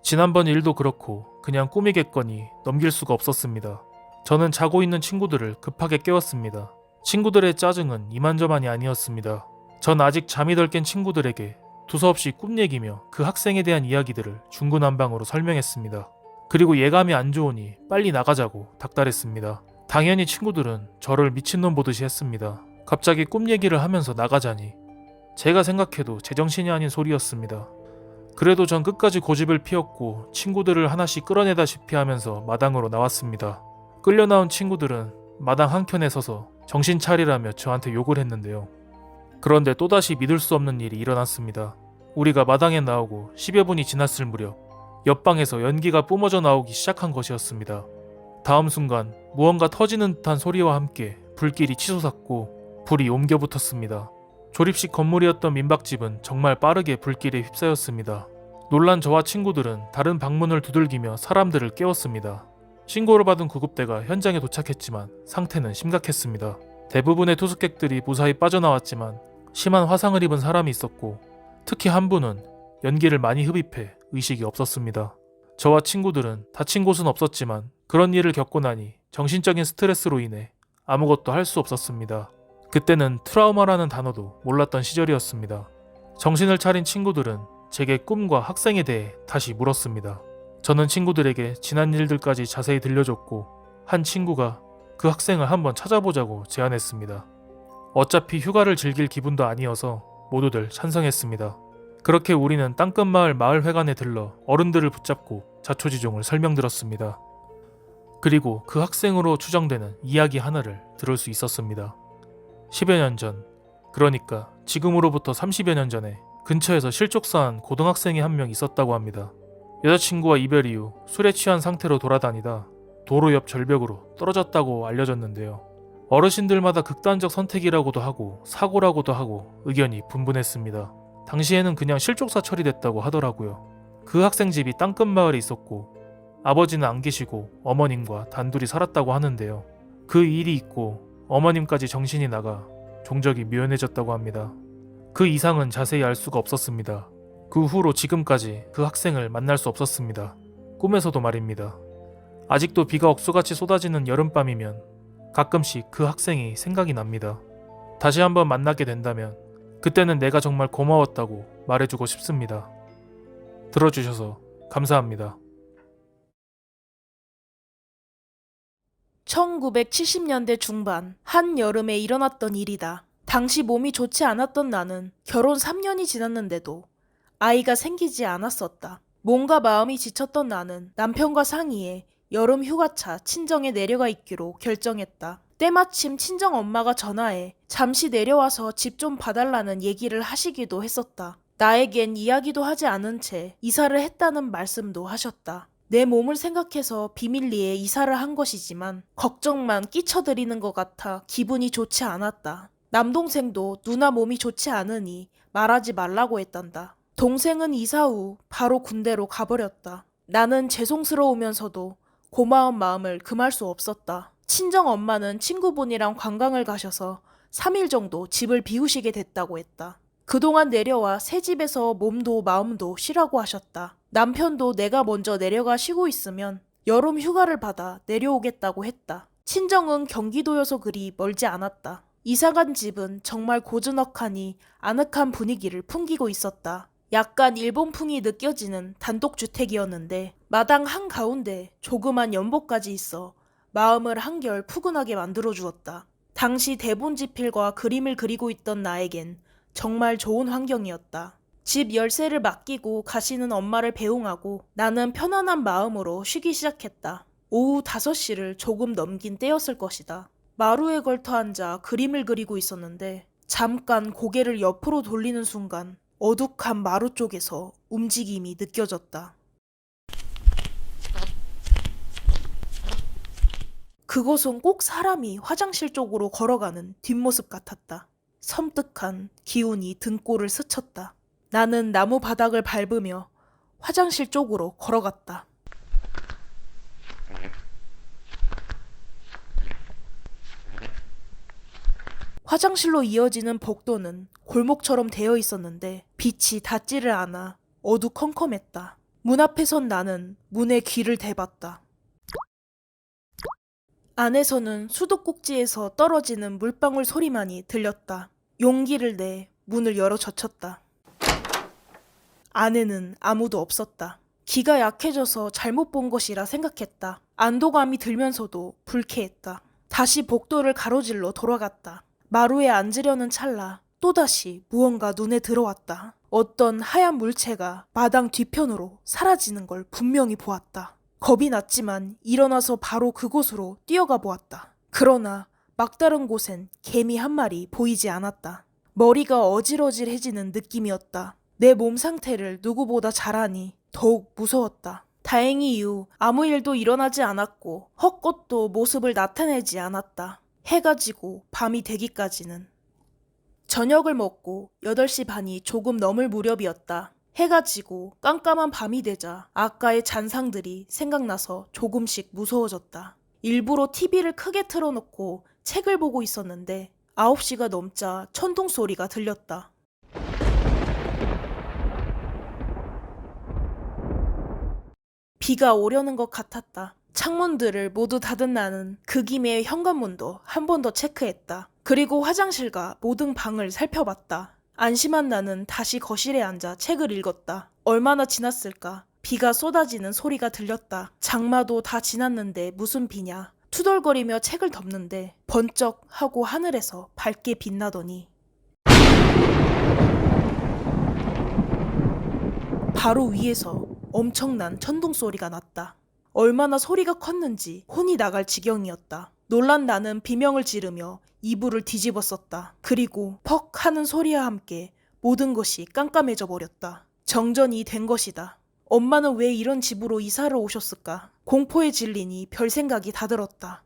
지난번 일도 그렇고 그냥 꿈이겠거니 넘길 수가 없었습니다. 저는 자고 있는 친구들을 급하게 깨웠습니다. 친구들의 짜증은 이만저만이 아니었습니다. 전 아직 잠이 덜 깬 친구들에게 두서없이 꿈 얘기며 그 학생에 대한 이야기들을 중구난방으로 설명했습니다. 그리고 예감이 안 좋으니 빨리 나가자고 닥달했습니다. 당연히 친구들은 저를 미친놈 보듯이 했습니다. 갑자기 꿈 얘기를 하면서 나가자니 제가 생각해도 제정신이 아닌 소리였습니다. 그래도 전 끝까지 고집을 피웠고 친구들을 하나씩 끌어내다시피 하면서 마당으로 나왔습니다. 끌려 나온 친구들은 마당 한켠에 서서 정신 차리라며 저한테 욕을 했는데요. 그런데 또다시 믿을 수 없는 일이 일어났습니다. 우리가 마당에 나오고 10여 분이 지났을 무렵 옆방에서 연기가 뿜어져 나오기 시작한 것이었습니다. 다음 순간 무언가 터지는 듯한 소리와 함께 불길이 치솟았고 불이 옮겨 붙었습니다. 조립식 건물이었던 민박집은 정말 빠르게 불길에 휩싸였습니다. 놀란 저와 친구들은 다른 방문을 두들기며 사람들을 깨웠습니다. 신고를 받은 구급대가 현장에 도착했지만 상태는 심각했습니다. 대부분의 투숙객들이 무사히 빠져나왔지만 심한 화상을 입은 사람이 있었고 특히 한 분은 연기를 많이 흡입해 의식이 없었습니다. 저와 친구들은 다친 곳은 없었지만 그런 일을 겪고 나니 정신적인 스트레스로 인해 아무것도 할 수 없었습니다. 그때는 트라우마라는 단어도 몰랐던 시절이었습니다. 정신을 차린 친구들은 제게 꿈과 학생에 대해 다시 물었습니다. 저는 친구들에게 지난 일들까지 자세히 들려줬고 한 친구가 그 학생을 한번 찾아보자고 제안했습니다. 어차피 휴가를 즐길 기분도 아니어서 모두들 찬성했습니다. 그렇게 우리는 땅끝 마을 마을회관에 들러 어른들을 붙잡고 자초지종을 설명드렸습니다. 그리고 그 학생으로 추정되는 이야기 하나를 들을 수 있었습니다. 10여 년 전, 그러니까 지금으로부터 30여 년 전에 근처에서 실족사한 고등학생이 한 명 있었다고 합니다. 여자친구와 이별 이후 술에 취한 상태로 돌아다니다 도로 옆 절벽으로 떨어졌다고 알려졌는데요. 어르신들마다 극단적 선택이라고도 하고 사고라고도 하고 의견이 분분했습니다. 당시에는 그냥 실족사 처리됐다고 하더라고요. 그 학생 집이 땅끝 마을에 있었고 아버지는 안 계시고 어머님과 단둘이 살았다고 하는데요. 그 일이 있고 어머님까지 정신이 나가 종적이 묘연해졌다고 합니다. 그 이상은 자세히 알 수가 없었습니다. 그 후로 지금까지 그 학생을 만날 수 없었습니다. 꿈에서도 말입니다. 아직도 비가 억수같이 쏟아지는 여름밤이면 가끔씩 그 학생이 생각이 납니다. 다시 한번 만나게 된다면 그때는 내가 정말 고마웠다고 말해주고 싶습니다. 들어주셔서 감사합니다. 1970년대 중반 한 여름에 일어났던 일이다. 당시 몸이 좋지 않았던 나는 결혼 3년이 지났는데도 아이가 생기지 않았었다. 몸과 마음이 지쳤던 나는 남편과 상의해 여름 휴가차 친정에 내려가 있기로 결정했다. 때마침 친정 엄마가 전화해 잠시 내려와서 집 좀 봐달라는 얘기를 하시기도 했었다. 나에겐 이야기도 하지 않은 채 이사를 했다는 말씀도 하셨다. 내 몸을 생각해서 비밀리에 이사를 한 것이지만 걱정만 끼쳐드리는 것 같아 기분이 좋지 않았다. 남동생도 누나 몸이 좋지 않으니 말하지 말라고 했단다. 동생은 이사 후 바로 군대로 가버렸다. 나는 죄송스러우면서도 고마운 마음을 금할 수 없었다. 친정 엄마는 친구분이랑 관광을 가셔서 3일 정도 집을 비우시게 됐다고 했다. 그동안 내려와 새 집에서 몸도 마음도 쉬라고 하셨다. 남편도 내가 먼저 내려가 쉬고 있으면 여름 휴가를 받아 내려오겠다고 했다. 친정은 경기도여서 그리 멀지 않았다. 이사간 집은 정말 고즈넉하니 아늑한 분위기를 풍기고 있었다. 약간 일본풍이 느껴지는 단독주택이었는데 마당 한가운데 조그만 연못까지 있어 마음을 한결 푸근하게 만들어주었다. 당시 대본 지필과 그림을 그리고 있던 나에겐 정말 좋은 환경이었다. 집 열쇠를 맡기고 가시는 엄마를 배웅하고 나는 편안한 마음으로 쉬기 시작했다. 오후 5시를 조금 넘긴 때였을 것이다. 마루에 걸터 앉아 그림을 그리고 있었는데 잠깐 고개를 옆으로 돌리는 순간 어둑한 마루 쪽에서 움직임이 느껴졌다. 그곳은 꼭 사람이 화장실 쪽으로 걸어가는 뒷모습 같았다. 섬뜩한 기운이 등골을 스쳤다. 나는 나무 바닥을 밟으며 화장실 쪽으로 걸어갔다. 화장실로 이어지는 복도는 골목처럼 되어 있었는데 빛이 닿지를 않아 어두컴컴했다. 문 앞에 선 나는 문에 귀를 대봤다. 안에서는 수도꼭지에서 떨어지는 물방울 소리만이 들렸다. 용기를 내 문을 열어 젖혔다. 안에는 아무도 없었다. 기가 약해져서 잘못 본 것이라 생각했다. 안도감이 들면서도 불쾌했다. 다시 복도를 가로질러 돌아갔다. 마루에 앉으려는 찰나 또다시 무언가 눈에 들어왔다. 어떤 하얀 물체가 마당 뒤편으로 사라지는 걸 분명히 보았다. 겁이 났지만 일어나서 바로 그곳으로 뛰어가 보았다. 그러나 막다른 곳엔 개미 한 마리 보이지 않았다. 머리가 어질어질해지는 느낌이었다. 내 몸 상태를 누구보다 잘 아니 더욱 무서웠다. 다행히 이후 아무 일도 일어나지 않았고 헛것도 모습을 나타내지 않았다. 해가 지고 밤이 되기까지는. 저녁을 먹고 8시 반이 조금 넘을 무렵이었다. 해가 지고 깜깜한 밤이 되자 아까의 잔상들이 생각나서 조금씩 무서워졌다. 일부러 TV를 크게 틀어놓고 책을 보고 있었는데 9시가 넘자 천둥 소리가 들렸다. 비가 오려는 것 같았다. 창문들을 모두 닫은 나는 그 김에 현관문도 한 번 더 체크했다. 그리고 화장실과 모든 방을 살펴봤다. 안심한 나는 다시 거실에 앉아 책을 읽었다. 얼마나 지났을까? 비가 쏟아지는 소리가 들렸다. 장마도 다 지났는데 무슨 비냐? 투덜거리며 책을 덮는데 번쩍 하고 하늘에서 밝게 빛나더니 바로 위에서 엄청난 천둥 소리가 났다. 얼마나 소리가 컸는지 혼이 나갈 지경이었다. 놀란 나는 비명을 지르며 이불을 뒤집었었다. 그리고 퍽 하는 소리와 함께 모든 것이 깜깜해져 버렸다. 정전이 된 것이다. 엄마는 왜 이런 집으로 이사를 오셨을까? 공포에 질리니 별 생각이 다 들었다.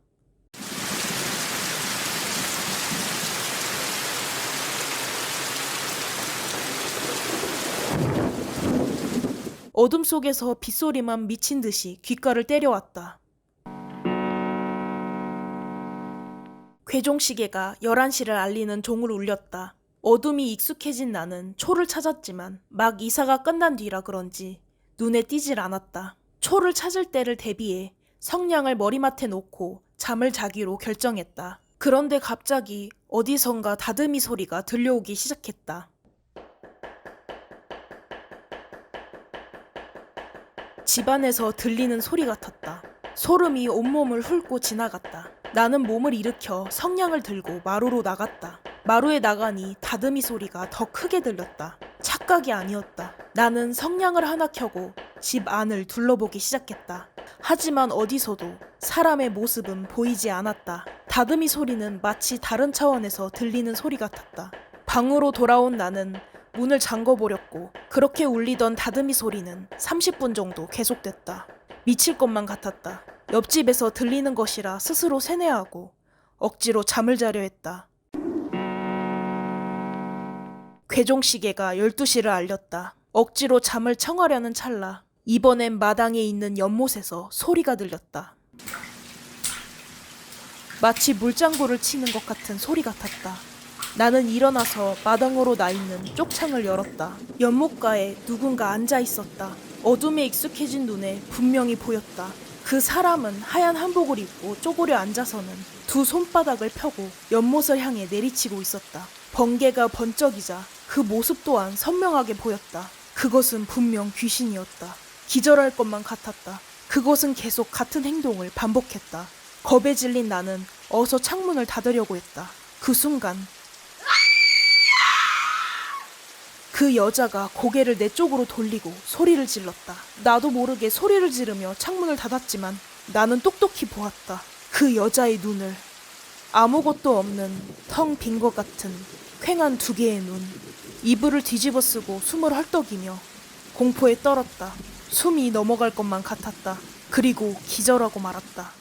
어둠 속에서 빗소리만 미친 듯이 귓가를 때려왔다. 괴종시계가 11시를 알리는 종을 울렸다. 어둠이 익숙해진 나는 초를 찾았지만 막 이사가 끝난 뒤라 그런지 눈에 띄질 않았다. 초를 찾을 때를 대비해 성냥을 머리맡에 놓고 잠을 자기로 결정했다. 그런데 갑자기 어디선가 다듬이 소리가 들려오기 시작했다. 집안에서 들리는 소리 같았다. 소름이 온몸을 훑고 지나갔다. 나는 몸을 일으켜 성냥을 들고 마루로 나갔다. 마루에 나가니 다듬이 소리가 더 크게 들렸다. 착각이 아니었다. 나는 성냥을 하나 켜고 집 안을 둘러보기 시작했다. 하지만 어디서도 사람의 모습은 보이지 않았다. 다듬이 소리는 마치 다른 차원에서 들리는 소리 같았다. 방으로 돌아온 나는 문을 잠궈버렸고 그렇게 울리던 다듬이 소리는 30분 정도 계속됐다. 미칠 것만 같았다. 옆집에서 들리는 것이라 스스로 세뇌하고 억지로 잠을 자려 했다. 괴종시계가 12시를 알렸다. 억지로 잠을 청하려는 찰나 이번엔 마당에 있는 연못에서 소리가 들렸다. 마치 물장구를 치는 것 같은 소리 같았다. 나는 일어나서 마당으로 나 있는 쪽창을 열었다. 연못가에 누군가 앉아 있었다. 어둠에 익숙해진 눈에 분명히 보였다. 그 사람은 하얀 한복을 입고 쪼그려 앉아서는 두 손바닥을 펴고 연못을 향해 내리치고 있었다. 번개가 번쩍이자 그 모습 또한 선명하게 보였다. 그것은 분명 귀신이었다. 기절할 것만 같았다. 그것은 계속 같은 행동을 반복했다. 겁에 질린 나는 어서 창문을 닫으려고 했다. 그 순간 그 여자가 고개를 내 쪽으로 돌리고 소리를 질렀다. 나도 모르게 소리를 지르며 창문을 닫았지만 나는 똑똑히 보았다. 그 여자의 눈을. 아무것도 없는 텅 빈 것 같은 퀭한 두 개의 눈. 이불을 뒤집어 쓰고 숨을 헐떡이며 공포에 떨었다. 숨이 넘어갈 것만 같았다. 그리고 기절하고 말았다.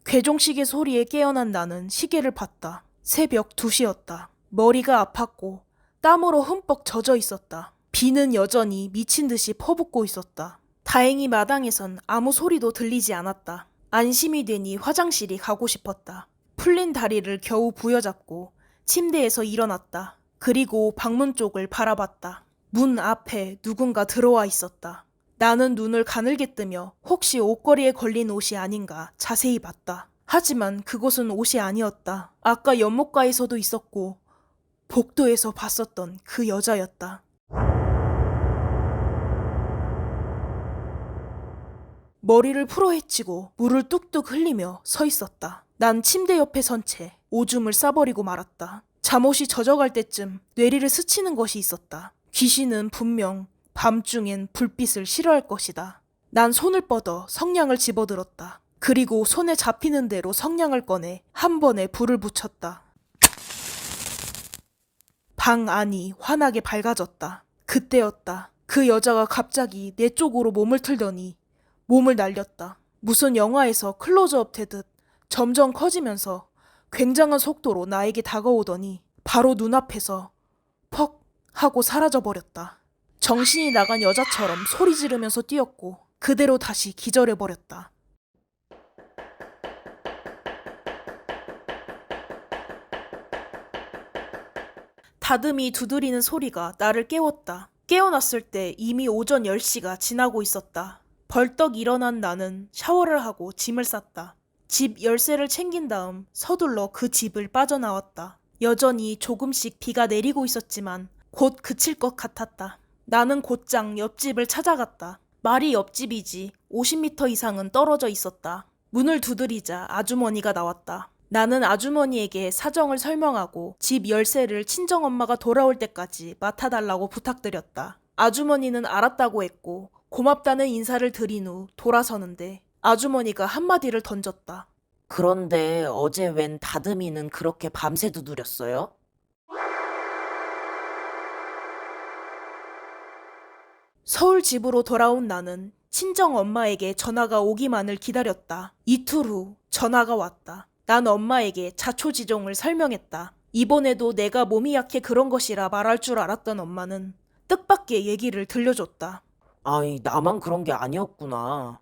괴종시계 소리에 깨어난 나는 시계를 봤다. 새벽 2시였다. 머리가 아팠고 땀으로 흠뻑 젖어 있었다. 비는 여전히 미친 듯이 퍼붓고 있었다. 다행히 마당에선 아무 소리도 들리지 않았다. 안심이 되니 화장실이 가고 싶었다. 풀린 다리를 겨우 부여잡고 침대에서 일어났다. 그리고 방문 쪽을 바라봤다. 문 앞에 누군가 들어와 있었다. 나는 눈을 가늘게 뜨며 혹시 옷걸이에 걸린 옷이 아닌가 자세히 봤다. 하지만 그것은 옷이 아니었다. 아까 연못가에서도 있었고 복도에서 봤었던 그 여자였다. 머리를 풀어헤치고 물을 뚝뚝 흘리며 서 있었다. 난 침대 옆에 선 채 오줌을 싸버리고 말았다. 잠옷이 젖어갈 때쯤 뇌리를 스치는 것이 있었다. 귀신은 분명 밤중엔 불빛을 싫어할 것이다. 난 손을 뻗어 성냥을 집어들었다. 그리고 손에 잡히는 대로 성냥을 꺼내 한 번에 불을 붙였다. 방 안이 환하게 밝아졌다. 그때였다. 그 여자가 갑자기 내 쪽으로 몸을 틀더니 몸을 날렸다. 무슨 영화에서 클로즈업 되듯 점점 커지면서 굉장한 속도로 나에게 다가오더니 바로 눈앞에서 퍽 하고 사라져버렸다. 정신이 나간 여자처럼 소리 지르면서 뛰었고 그대로 다시 기절해버렸다. 다듬이 두드리는 소리가 나를 깨웠다. 깨어났을 때 이미 오전 10시가 지나고 있었다. 벌떡 일어난 나는 샤워를 하고 짐을 쌌다. 집 열쇠를 챙긴 다음 서둘러 그 집을 빠져나왔다. 여전히 조금씩 비가 내리고 있었지만 곧 그칠 것 같았다. 나는 곧장 옆집을 찾아갔다. 말이 옆집이지 50m 이상은 떨어져 있었다. 문을 두드리자 아주머니가 나왔다. 나는 아주머니에게 사정을 설명하고 집 열쇠를 친정엄마가 돌아올 때까지 맡아달라고 부탁드렸다. 아주머니는 알았다고 했고 고맙다는 인사를 드린 후 돌아서는데 아주머니가 한마디를 던졌다. 그런데 어제 웬 다듬이는 그렇게 밤새 두드렸어요? 서울 집으로 돌아온 나는 친정 엄마에게 전화가 오기만을 기다렸다. 이틀 후 전화가 왔다. 난 엄마에게 자초지종을 설명했다. 이번에도 내가 몸이 약해 그런 것이라 말할 줄 알았던 엄마는 뜻밖의 얘기를 들려줬다. 아이, 나만 그런 게 아니었구나.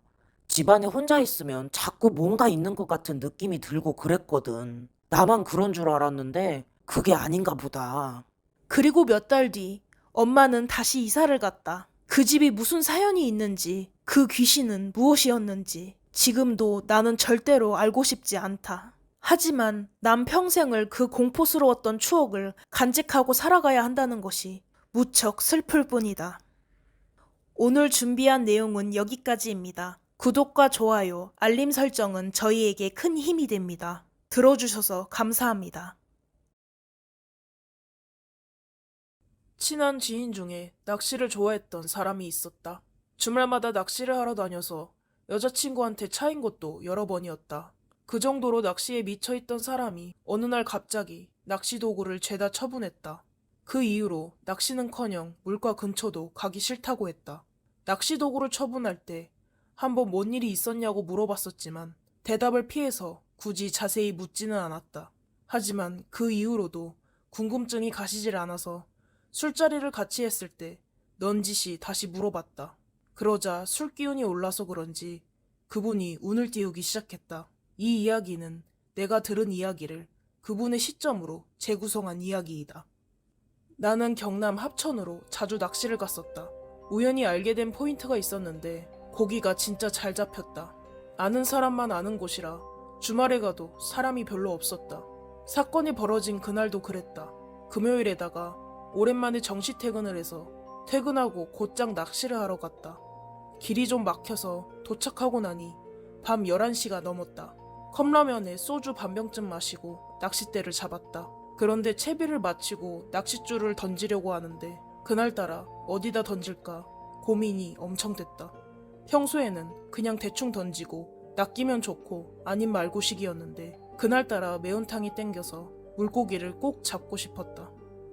집안에 혼자 있으면 자꾸 뭔가 있는 것 같은 느낌이 들고 그랬거든. 나만 그런 줄 알았는데 그게 아닌가 보다. 그리고 몇 달 뒤 엄마는 다시 이사를 갔다. 그 집이 무슨 사연이 있는지, 그 귀신은 무엇이었는지 지금도 나는 절대로 알고 싶지 않다. 하지만 난 평생을 그 공포스러웠던 추억을 간직하고 살아가야 한다는 것이 무척 슬플 뿐이다. 오늘 준비한 내용은 여기까지입니다. 구독과 좋아요, 알림 설정은 저희에게 큰 힘이 됩니다. 들어주셔서 감사합니다. 친한 지인 중에 낚시를 좋아했던 사람이 있었다. 주말마다 낚시를 하러 다녀서 여자친구한테 차인 것도 여러 번이었다. 그 정도로 낚시에 미쳐있던 사람이 어느 날 갑자기 낚시 도구를 죄다 처분했다. 그 이후로 낚시는커녕 물가 근처도 가기 싫다고 했다. 낚시 도구를 처분할 때 한번 뭔 일이 있었냐고 물어봤었지만 대답을 피해서 굳이 자세히 묻지는 않았다. 하지만 그 이후로도 궁금증이 가시질 않아서 술자리를 같이 했을 때 넌지시 다시 물어봤다. 그러자 술 기운이 올라서 그런지 그분이 운을 띄우기 시작했다. 이 이야기는 내가 들은 이야기를 그분의 시점으로 재구성한 이야기이다. 나는 경남 합천으로 자주 낚시를 갔었다. 우연히 알게 된 포인트가 있었는데 고기가 진짜 잘 잡혔다. 아는 사람만 아는 곳이라 주말에 가도 사람이 별로 없었다. 사건이 벌어진 그날도 그랬다. 금요일에다가 오랜만에 정시 퇴근을 해서 퇴근하고 곧장 낚시를 하러 갔다. 길이 좀 막혀서 도착하고 나니 밤 11시가 넘었다. 컵라면에 소주 반병쯤 마시고 낚싯대를 잡았다. 그런데 채비를 마치고 낚싯줄을 던지려고 하는데 그날따라 어디다 던질까 고민이 엄청 됐다. 평소에는 그냥 대충 던지고 낚이면 좋고 아님 말고식이었는데 그날따라 매운탕이 땡겨서 물고기를 꼭 잡고 싶었다.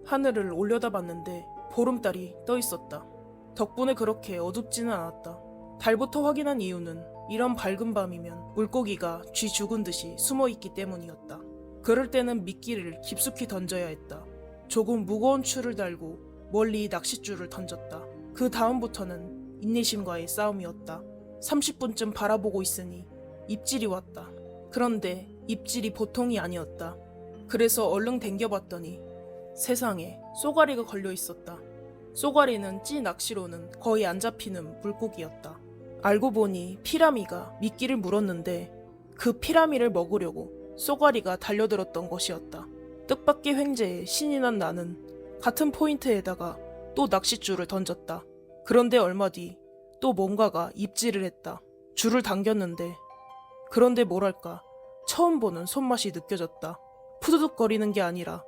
하늘을 올려다봤는데 보름달이 떠 있었다. 덕분에 그렇게 어둡지는 않았다. 달부터 확인한 이유는 이런 밝은 밤이면 물고기가 쥐 죽은 듯이 숨어있기 때문이었다. 그럴 때는 미끼를 깊숙이 던져야 했다. 조금 무거운 줄을 달고 멀리 낚싯줄을 던졌다. 그 다음부터는 인내심과의 싸움이었다. 30분쯤 바라보고 있으니 입질이 왔다. 그런데 입질이 보통이 아니었다. 그래서 얼른 댕겨봤더니 세상에 쏘가리가 걸려 있었다. 쏘가리는 찌 낚시로는 거의 안 잡히는 물고기였다. 알고 보니 피라미가 미끼를 물었는데 그 피라미를 먹으려고 쏘가리가 달려들었던 것이었다. 뜻밖의 횡재에 신이 난 나는 같은 포인트에다가 또 낚싯줄을 던졌다. 그런데 얼마 뒤 또 뭔가가 입질을 했다. 줄을 당겼는데 그런데 뭐랄까 처음 보는 손맛이 느껴졌다. 푸드득거리는 게 아니라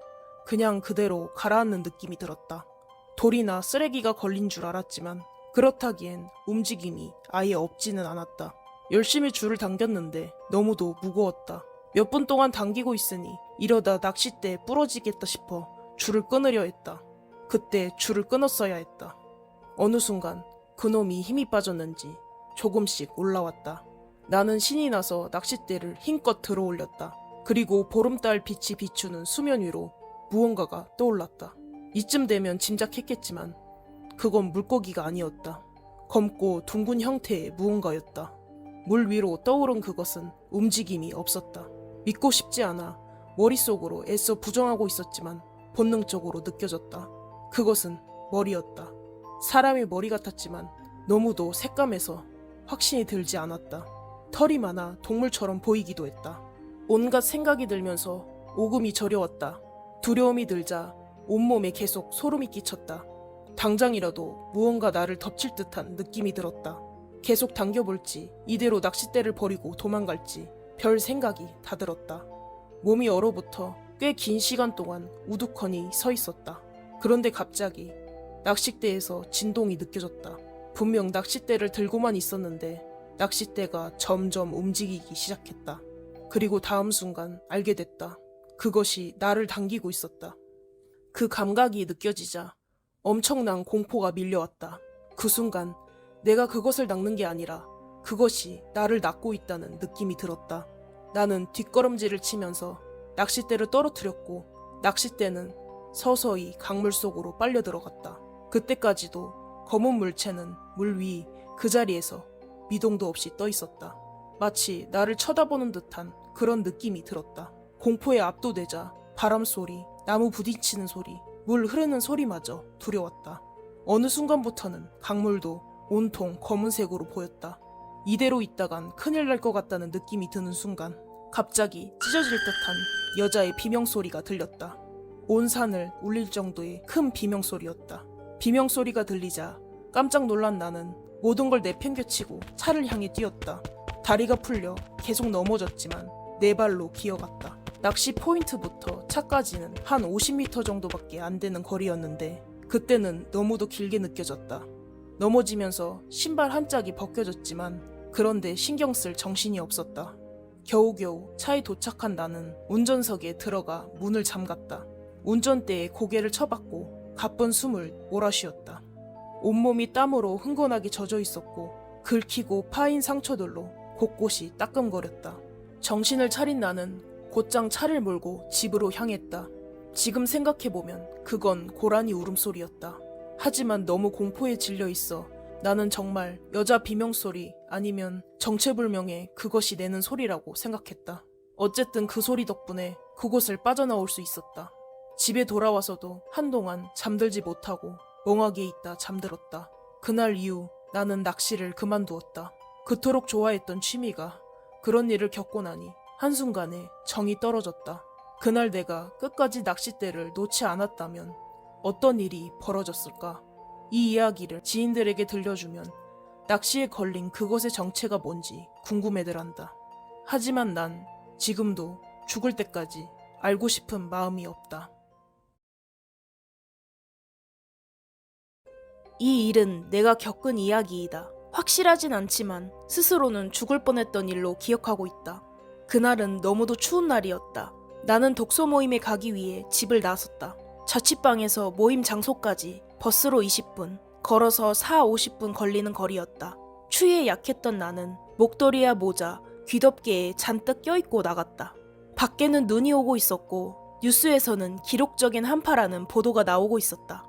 그냥 그대로 가라앉는 느낌이 들었다. 돌이나 쓰레기가 걸린 줄 알았지만 그렇다기엔 움직임이 아예 없지는 않았다. 열심히 줄을 당겼는데 너무도 무거웠다. 몇 분 동안 당기고 있으니 이러다 낚싯대에 부러지겠다 싶어 줄을 끊으려 했다. 그때 줄을 끊었어야 했다. 어느 순간 그놈이 힘이 빠졌는지 조금씩 올라왔다. 나는 신이 나서 낚싯대를 힘껏 들어 올렸다. 그리고 보름달 빛이 비추는 수면 위로 무언가가 떠올랐다. 이쯤 되면 짐작했겠지만 그건 물고기가 아니었다. 검고 둥근 형태의 무언가였다. 물 위로 떠오른 그것은 움직임이 없었다. 믿고 싶지 않아 머릿속으로 애써 부정하고 있었지만 본능적으로 느껴졌다. 그것은 머리였다. 사람의 머리 같았지만 너무도 새까매서 확신이 들지 않았다. 털이 많아 동물처럼 보이기도 했다. 온갖 생각이 들면서 오금이 저려왔다. 두려움이 들자 온몸에 계속 소름이 끼쳤다. 당장이라도 무언가 나를 덮칠 듯한 느낌이 들었다. 계속 당겨볼지 이대로 낚싯대를 버리고 도망갈지 별 생각이 다 들었다. 몸이 얼어붙어 꽤 긴 시간 동안 우두커니 서 있었다. 그런데 갑자기 낚싯대에서 진동이 느껴졌다. 분명 낚싯대를 들고만 있었는데 낚싯대가 점점 움직이기 시작했다. 그리고 다음 순간 알게 됐다. 그것이 나를 당기고 있었다. 그 감각이 느껴지자 엄청난 공포가 밀려왔다. 그 순간 내가 그것을 낚는 게 아니라 그것이 나를 낚고 있다는 느낌이 들었다. 나는 뒷걸음질을 치면서 낚싯대를 떨어뜨렸고 낚싯대는 서서히 강물 속으로 빨려 들어갔다. 그때까지도 검은 물체는 물 위 그 자리에서 미동도 없이 떠 있었다. 마치 나를 쳐다보는 듯한 그런 느낌이 들었다. 공포에 압도되자 바람 소리, 나무 부딪히는 소리, 물 흐르는 소리마저 두려웠다. 어느 순간부터는 강물도 온통 검은색으로 보였다. 이대로 있다간 큰일 날 것 같다는 느낌이 드는 순간 갑자기 찢어질 듯한 여자의 비명소리가 들렸다. 온 산을 울릴 정도의 큰 비명소리였다. 비명소리가 들리자 깜짝 놀란 나는 모든 걸 내팽개치고 차를 향해 뛰었다. 다리가 풀려 계속 넘어졌지만 네 발로 기어갔다. 낚시 포인트부터 차까지는 한 50m 정도밖에 안 되는 거리였는데 그때는 너무도 길게 느껴졌다. 넘어지면서 신발 한 짝이 벗겨졌지만 그런데 신경 쓸 정신이 없었다. 겨우겨우 차에 도착한 나는 운전석에 들어가 문을 잠갔다. 운전대에 고개를 쳐박고 가쁜 숨을 몰아쉬었다. 온몸이 땀으로 흥건하게 젖어 있었고 긁히고 파인 상처들로 곳곳이 따끔거렸다. 정신을 차린 나는 곧장 차를 몰고 집으로 향했다. 지금 생각해보면 그건 고라니 울음소리였다. 하지만 너무 공포에 질려 있어 나는 정말 여자 비명소리 아니면 정체불명의 그것이 내는 소리라고 생각했다. 어쨌든 그 소리 덕분에 그곳을 빠져나올 수 있었다. 집에 돌아와서도 한동안 잠들지 못하고 멍하게 있다 잠들었다. 그날 이후 나는 낚시를 그만두었다. 그토록 좋아했던 취미가 그런 일을 겪고 나니 한순간에 정이 떨어졌다. 그날 내가 끝까지 낚싯대를 놓지 않았다면 어떤 일이 벌어졌을까? 이 이야기를 지인들에게 들려주면 낚시에 걸린 그것의 정체가 뭔지 궁금해들 한다. 하지만 난 지금도 죽을 때까지 알고 싶은 마음이 없다. 이 일은 내가 겪은 이야기이다. 확실하진 않지만 스스로는 죽을 뻔했던 일로 기억하고 있다. 그날은 너무도 추운 날이었다. 나는 독서 모임에 가기 위해 집을 나섰다. 자취방에서 모임 장소까지 버스로 20분, 걸어서 40-50분 걸리는 거리였다. 추위에 약했던 나는 목도리와 모자, 귀덮개에 잔뜩 껴입고 나갔다. 밖에는 눈이 오고 있었고 뉴스에서는 기록적인 한파라는 보도가 나오고 있었다.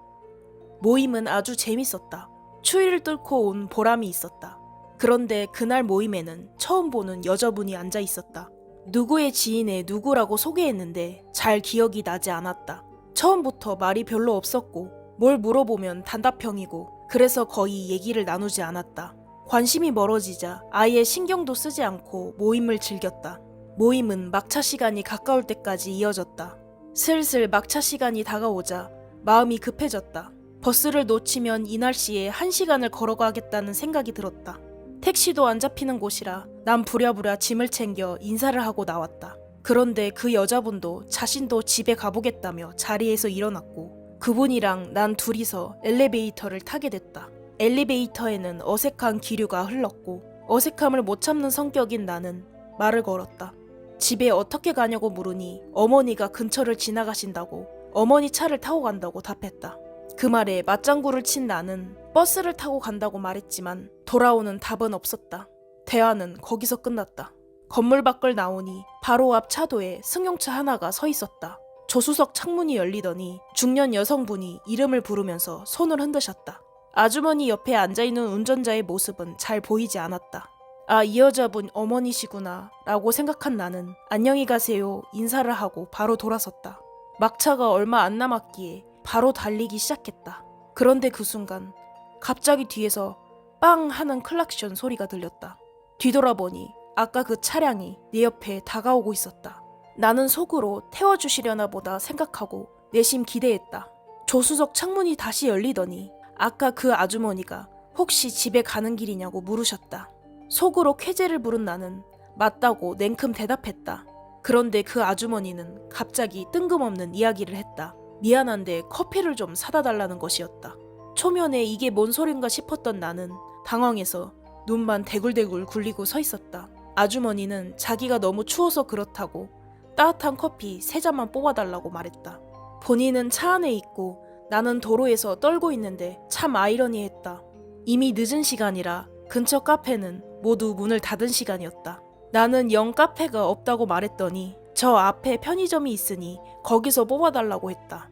모임은 아주 재밌었다. 추위를 뚫고 온 보람이 있었다. 그런데 그날 모임에는 처음 보는 여자분이 앉아 있었다. 누구의 지인의 누구라고 소개했는데 잘 기억이 나지 않았다. 처음부터 말이 별로 없었고 뭘 물어보면 단답형이고 그래서 거의 얘기를 나누지 않았다. 관심이 멀어지자 아예 신경도 쓰지 않고 모임을 즐겼다. 모임은 막차 시간이 가까울 때까지 이어졌다. 슬슬 막차 시간이 다가오자 마음이 급해졌다. 버스를 놓치면 이 날씨에 1시간을 걸어가겠다는 생각이 들었다. 택시도 안 잡히는 곳이라 난 부랴부랴 짐을 챙겨 인사를 하고 나왔다. 그런데 그 여자분도 자신도 집에 가보겠다며 자리에서 일어났고 그분이랑 난 둘이서 엘리베이터를 타게 됐다. 엘리베이터에는 어색한 기류가 흘렀고 어색함을 못 참는 성격인 나는 말을 걸었다. 집에 어떻게 가냐고 물으니 어머니가 근처를 지나가신다고 어머니 차를 타고 간다고 답했다. 그 말에 맞장구를 친 나는 버스를 타고 간다고 말했지만 돌아오는 답은 없었다. 대화는 거기서 끝났다. 건물 밖을 나오니 바로 앞 차도에 승용차 하나가 서 있었다. 조수석 창문이 열리더니 중년 여성분이 이름을 부르면서 손을 흔드셨다. 아주머니 옆에 앉아있는 운전자의 모습은 잘 보이지 않았다. 아, 이 여자분 어머니시구나 라고 생각한 나는 안녕히 가세요 인사를 하고 바로 돌아섰다. 막차가 얼마 안 남았기에 바로 달리기 시작했다. 그런데 그 순간 갑자기 뒤에서 빵 하는 클락션 소리가 들렸다. 뒤돌아보니 아까 그 차량이 내 옆에 다가오고 있었다. 나는 속으로 태워주시려나 보다 생각하고 내심 기대했다. 조수석 창문이 다시 열리더니 아까 그 아주머니가 혹시 집에 가는 길이냐고 물으셨다. 속으로 쾌재를 부른 나는 맞다고 냉큼 대답했다. 그런데 그 아주머니는 갑자기 뜬금없는 이야기를 했다. 미안한데 커피를 좀 사다 달라는 것이었다. 초면에 이게 뭔 소린가 싶었던 나는 당황해서 눈만 대굴대굴 굴리고 서 있었다. 아주머니는 자기가 너무 추워서 그렇다고 따뜻한 커피 3잔만 뽑아달라고 말했다. 본인은 차 안에 있고 나는 도로에서 떨고 있는데 참 아이러니했다. 이미 늦은 시간이라 근처 카페는 모두 문을 닫은 시간이었다. 나는 영 카페가 없다고 말했더니 저 앞에 편의점이 있으니 거기서 뽑아달라고 했다.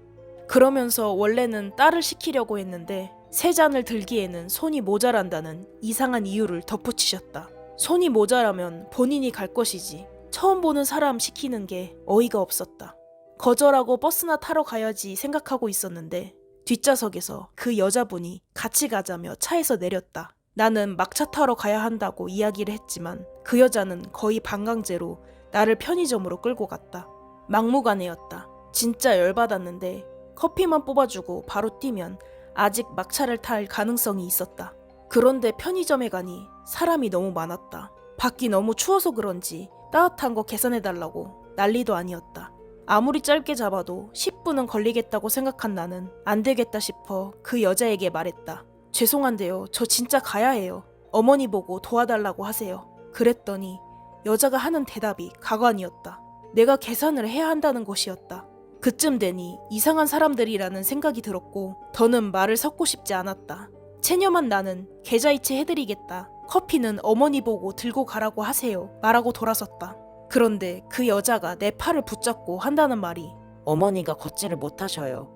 그러면서 원래는 딸을 시키려고 했는데 3잔을 들기에는 손이 모자란다는 이상한 이유를 덧붙이셨다. 손이 모자라면 본인이 갈 것이지 처음 보는 사람 시키는 게 어이가 없었다. 거절하고 버스나 타러 가야지 생각하고 있었는데 뒷좌석에서 그 여자분이 같이 가자며 차에서 내렸다. 나는 막차 타러 가야 한다고 이야기를 했지만 그 여자는 거의 반강제로 나를 편의점으로 끌고 갔다. 막무가내였다. 진짜 열받았는데 커피만 뽑아주고 바로 뛰면 아직 막차를 탈 가능성이 있었다. 그런데 편의점에 가니 사람이 너무 많았다. 밖이 너무 추워서 그런지 따뜻한 거 계산해달라고 난리도 아니었다. 아무리 짧게 잡아도 10분은 걸리겠다고 생각한 나는 안 되겠다 싶어 그 여자에게 말했다. 죄송한데요. 저 진짜 가야 해요. 어머니 보고 도와달라고 하세요. 그랬더니 여자가 하는 대답이 가관이었다. 내가 계산을 해야 한다는 것이었다. 그쯤 되니 이상한 사람들이라는 생각이 들었고 더는 말을 섞고 싶지 않았다. 체념한 나는 계좌이체 해드리겠다. 커피는 어머니 보고 들고 가라고 하세요. 말하고 돌아섰다. 그런데 그 여자가 내 팔을 붙잡고 한다는 말이 어머니가 걷지를 못하셔요.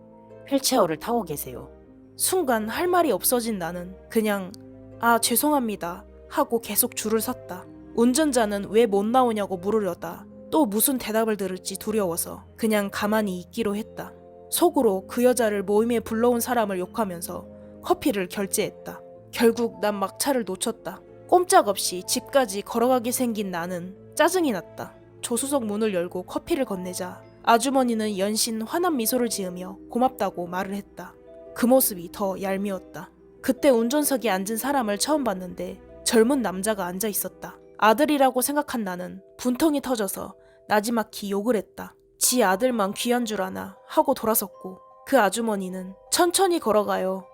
휠체어를 타고 계세요. 순간 할 말이 없어진 나는 그냥 아 죄송합니다 하고 계속 줄을 섰다. 운전자는 왜 못 나오냐고 물으려다 또 무슨 대답을 들을지 두려워서 그냥 가만히 있기로 했다. 속으로 그 여자를 모임에 불러온 사람을 욕하면서 커피를 결제했다. 결국 난 막차를 놓쳤다. 꼼짝없이 집까지 걸어가게 생긴 나는 짜증이 났다. 조수석 문을 열고 커피를 건네자 아주머니는 연신 환한 미소를 지으며 고맙다고 말을 했다. 그 모습이 더 얄미웠다. 그때 운전석에 앉은 사람을 처음 봤는데 젊은 남자가 앉아 있었다. 아들이라고 생각한 나는 분통이 터져서 나지막히 욕을 했다. 지 아들만 귀한 줄 아나 하고 돌아섰고 그 아주머니는 천천히 걸어가요.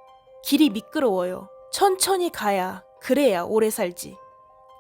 길이 미끄러워요. 천천히 가야 그래야 오래 살지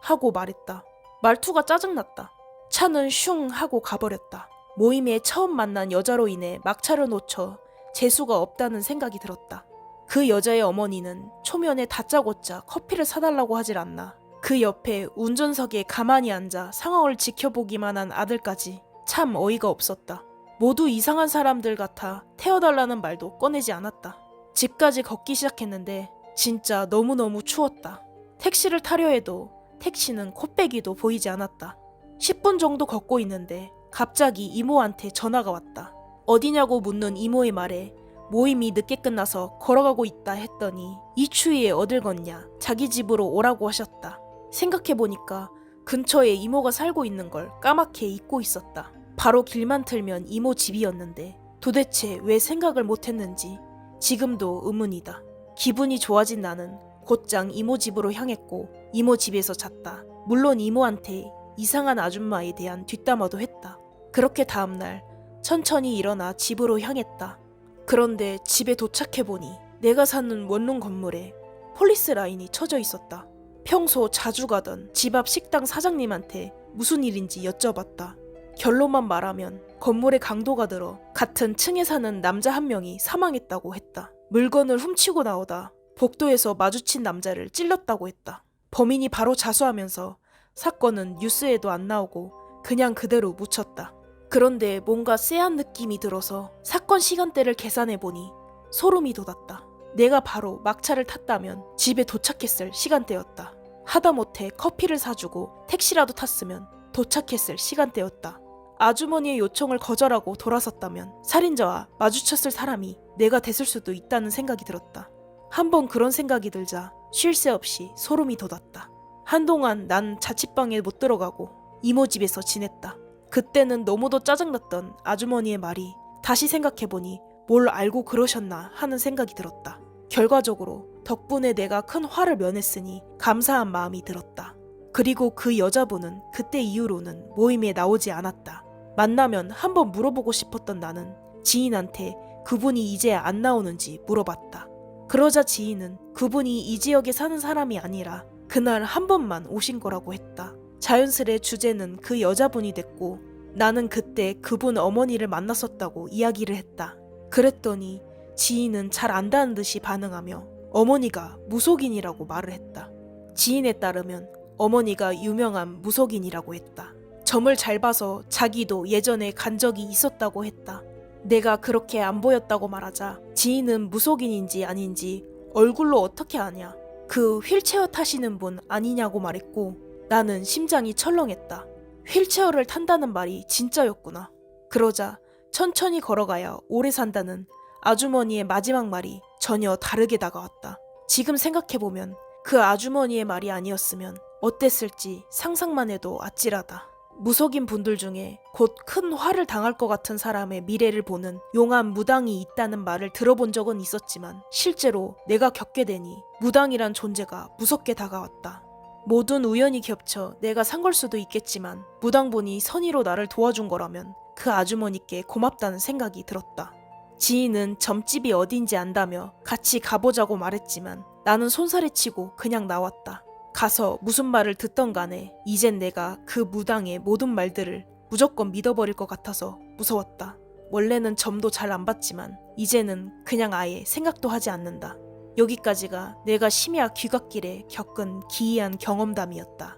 하고 말했다. 말투가 짜증났다. 차는 슝 하고 가버렸다. 모임에 처음 만난 여자로 인해 막차를 놓쳐 재수가 없다는 생각이 들었다. 그 여자의 어머니는 초면에 다짜고짜 커피를 사달라고 하질 않나. 그 옆에 운전석에 가만히 앉아 상황을 지켜보기만 한 아들까지 참 어이가 없었다. 모두 이상한 사람들 같아 태워달라는 말도 꺼내지 않았다. 집까지 걷기 시작했는데 진짜 너무너무 추웠다. 택시를 타려 해도 택시는 코빼기도 보이지 않았다. 10분 정도 걷고 있는데 갑자기 이모한테 전화가 왔다. 어디냐고 묻는 이모의 말에 모임이 늦게 끝나서 걸어가고 있다 했더니 이 추위에 어딜 걷냐, 자기 집으로 오라고 하셨다. 생각해보니까 근처에 이모가 살고 있는 걸 까맣게 잊고 있었다. 바로 길만 틀면 이모 집이었는데 도대체 왜 생각을 못했는지 지금도 의문이다. 기분이 좋아진 나는 곧장 이모 집으로 향했고 이모 집에서 잤다. 물론 이모한테 이상한 아줌마에 대한 뒷담화도 했다. 그렇게 다음날 천천히 일어나 집으로 향했다. 그런데 집에 도착해보니 내가 사는 원룸 건물에 폴리스 라인이 쳐져 있었다. 평소 자주 가던 집 앞 식당 사장님한테 무슨 일인지 여쭤봤다. 결론만 말하면 건물에 강도가 들어 같은 층에 사는 남자 한 명이 사망했다고 했다. 물건을 훔치고 나오다 복도에서 마주친 남자를 찔렀다고 했다. 범인이 바로 자수하면서 사건은 뉴스에도 안 나오고 그냥 그대로 묻혔다. 그런데 뭔가 쎄한 느낌이 들어서 사건 시간대를 계산해보니 소름이 돋았다. 내가 바로 막차를 탔다면 집에 도착했을 시간대였다. 하다못해 커피를 사주고 택시라도 탔으면 도착했을 시간대였다. 아주머니의 요청을 거절하고 돌아섰다면 살인자와 마주쳤을 사람이 내가 됐을 수도 있다는 생각이 들었다. 한번 그런 생각이 들자 쉴 새 없이 소름이 돋았다. 한동안 난 자취방에 못 들어가고 이모 집에서 지냈다. 그때는 너무도 짜증났던 아주머니의 말이 다시 생각해보니 뭘 알고 그러셨나 하는 생각이 들었다. 결과적으로 덕분에 내가 큰 화를 면했으니 감사한 마음이 들었다. 그리고 그 여자분은 그때 이후로는 모임에 나오지 않았다. 만나면 한번 물어보고 싶었던 나는 지인한테 그분이 이제 안 나오는지 물어봤다. 그러자 지인은 그분이 이 지역에 사는 사람이 아니라 그날 한 번만 오신 거라고 했다. 자연스레 주제는 그 여자분이 됐고 나는 그때 그분 어머니를 만났었다고 이야기를 했다. 그랬더니 지인은 잘 안다는 듯이 반응하며 어머니가 무속인이라고 말을 했다. 지인에 따르면 어머니가 유명한 무속인이라고 했다. 점을 잘 봐서 자기도 예전에 간 적이 있었다고 했다. 내가 그렇게 안 보였다고 말하자 지인은 무속인인지 아닌지 얼굴로 어떻게 아냐, 그 휠체어 타시는 분 아니냐고 말했고 나는 심장이 철렁했다. 휠체어를 탄다는 말이 진짜였구나. 그러자 천천히 걸어가야 오래 산다는 아주머니의 마지막 말이 전혀 다르게 다가왔다. 지금 생각해보면 그 아주머니의 말이 아니었으면 어땠을지 상상만 해도 아찔하다. 무속인 분들 중에 곧 큰 화를 당할 것 같은 사람의 미래를 보는 용한 무당이 있다는 말을 들어본 적은 있었지만 실제로 내가 겪게 되니 무당이란 존재가 무섭게 다가왔다. 모든 우연이 겹쳐 내가 산 걸 수도 있겠지만 무당분이 선의로 나를 도와준 거라면 그 아주머니께 고맙다는 생각이 들었다. 지인은 점집이 어딘지 안다며 같이 가보자고 말했지만 나는 손살에 치고 그냥 나왔다. 가서 무슨 말을 듣던 간에 이젠 내가 그 무당의 모든 말들을 무조건 믿어버릴 것 같아서 무서웠다. 원래는 점도 잘 안 봤지만 이제는 그냥 아예 생각도 하지 않는다. 여기까지가 내가 심야 귀갓길에 겪은 기이한 경험담이었다.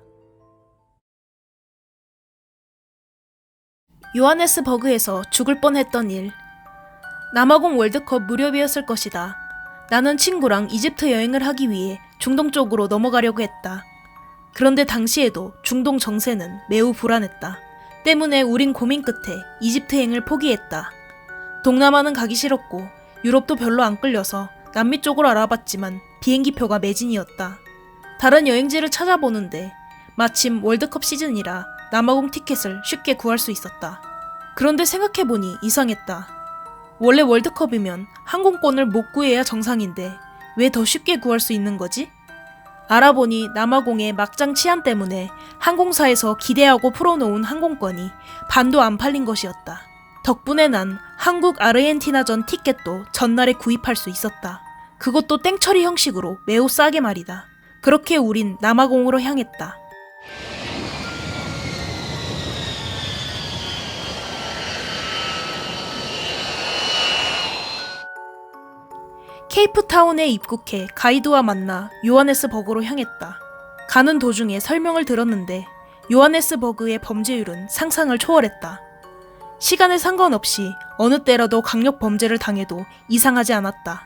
요하네스버그에서 죽을 뻔했던 일. 남아공 월드컵 무렵이었을 것이다. 나는 친구랑 이집트 여행을 하기 위해 중동 쪽으로 넘어가려고 했다. 그런데 당시에도 중동 정세는 매우 불안했다. 때문에 우린 고민 끝에 이집트행을 포기했다. 동남아는 가기 싫었고 유럽도 별로 안 끌려서 남미 쪽으로 알아봤지만 비행기표가 매진이었다. 다른 여행지를 찾아보는데 마침 월드컵 시즌이라 남아공 티켓을 쉽게 구할 수 있었다. 그런데 생각해보니 이상했다. 원래 월드컵이면 항공권을 못 구해야 정상인데 왜 더 쉽게 구할 수 있는 거지? 알아보니 남아공의 막장 치안 때문에 항공사에서 기대하고 풀어놓은 항공권이 반도 안 팔린 것이었다. 덕분에 난 한국 아르헨티나전 티켓도 전날에 구입할 수 있었다. 그것도 땡처리 형식으로 매우 싸게 말이다. 그렇게 우린 남아공으로 향했다. 케이프타운에 입국해 가이드와 만나 요하네스버그로 향했다. 가는 도중에 설명을 들었는데 요하네스버그의 범죄율은 상상을 초월했다. 시간에 상관없이 어느 때라도 강력 범죄를 당해도 이상하지 않았다.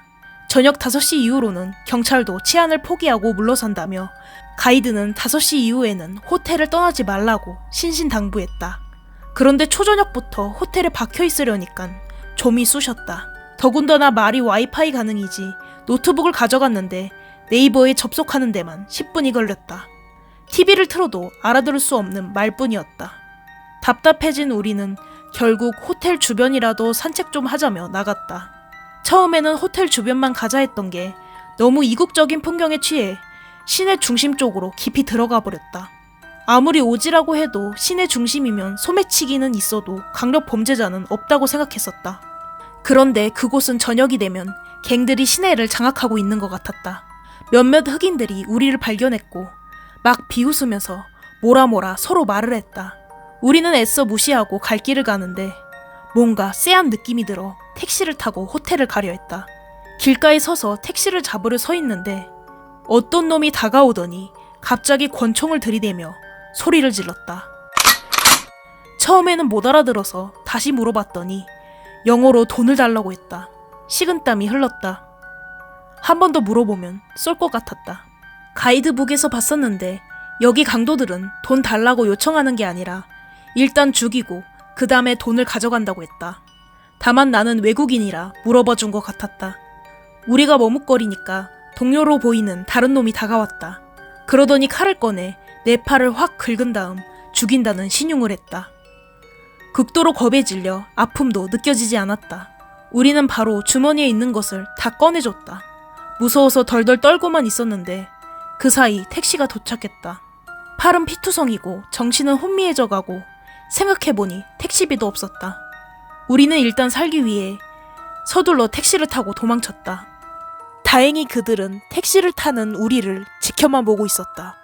저녁 5시 이후로는 경찰도 치안을 포기하고 물러선다며 가이드는 5시 이후에는 호텔을 떠나지 말라고 신신당부했다. 그런데 초저녁부터 호텔에 박혀 있으려니깐 좀이 쑤셨다. 더군다나 말이 와이파이 가능이지 노트북을 가져갔는데 네이버에 접속하는 데만 10분이 걸렸다. TV를 틀어도 알아들을 수 없는 말뿐이었다. 답답해진 우리는 결국 호텔 주변이라도 산책 좀 하자며 나갔다. 처음에는 호텔 주변만 가자 했던 게 너무 이국적인 풍경에 취해 시내 중심 쪽으로 깊이 들어가 버렸다. 아무리 오지라고 해도 시내 중심이면 소매치기는 있어도 강력 범죄자는 없다고 생각했었다. 그런데 그곳은 저녁이 되면 갱들이 시내를 장악하고 있는 것 같았다. 몇몇 흑인들이 우리를 발견했고 막 비웃으면서 뭐라 서로 말을 했다. 우리는 애써 무시하고 갈 길을 가는데 뭔가 쎄한 느낌이 들어 택시를 타고 호텔을 가려 했다. 길가에 서서 택시를 잡으려 서 있는데 어떤 놈이 다가오더니 갑자기 권총을 들이대며 소리를 질렀다. 처음에는 못 알아들어서 다시 물어봤더니 영어로 돈을 달라고 했다. 식은땀이 흘렀다. 한 번 더 물어보면 쏠 것 같았다. 가이드북에서 봤었는데 여기 강도들은 돈 달라고 요청하는 게 아니라 일단 죽이고 그 다음에 돈을 가져간다고 했다. 다만 나는 외국인이라 물어봐 준 것 같았다. 우리가 머뭇거리니까 동료로 보이는 다른 놈이 다가왔다. 그러더니 칼을 꺼내 내 팔을 확 긁은 다음 죽인다는 신용을 했다. 극도로 겁에 질려 아픔도 느껴지지 않았다. 우리는 바로 주머니에 있는 것을 다 꺼내줬다. 무서워서 덜덜 떨고만 있었는데 그 사이 택시가 도착했다. 팔은 피투성이고 정신은 혼미해져 가고 생각해보니 택시비도 없었다. 우리는 일단 살기 위해 서둘러 택시를 타고 도망쳤다. 다행히 그들은 택시를 타는 우리를 지켜만 보고 있었다.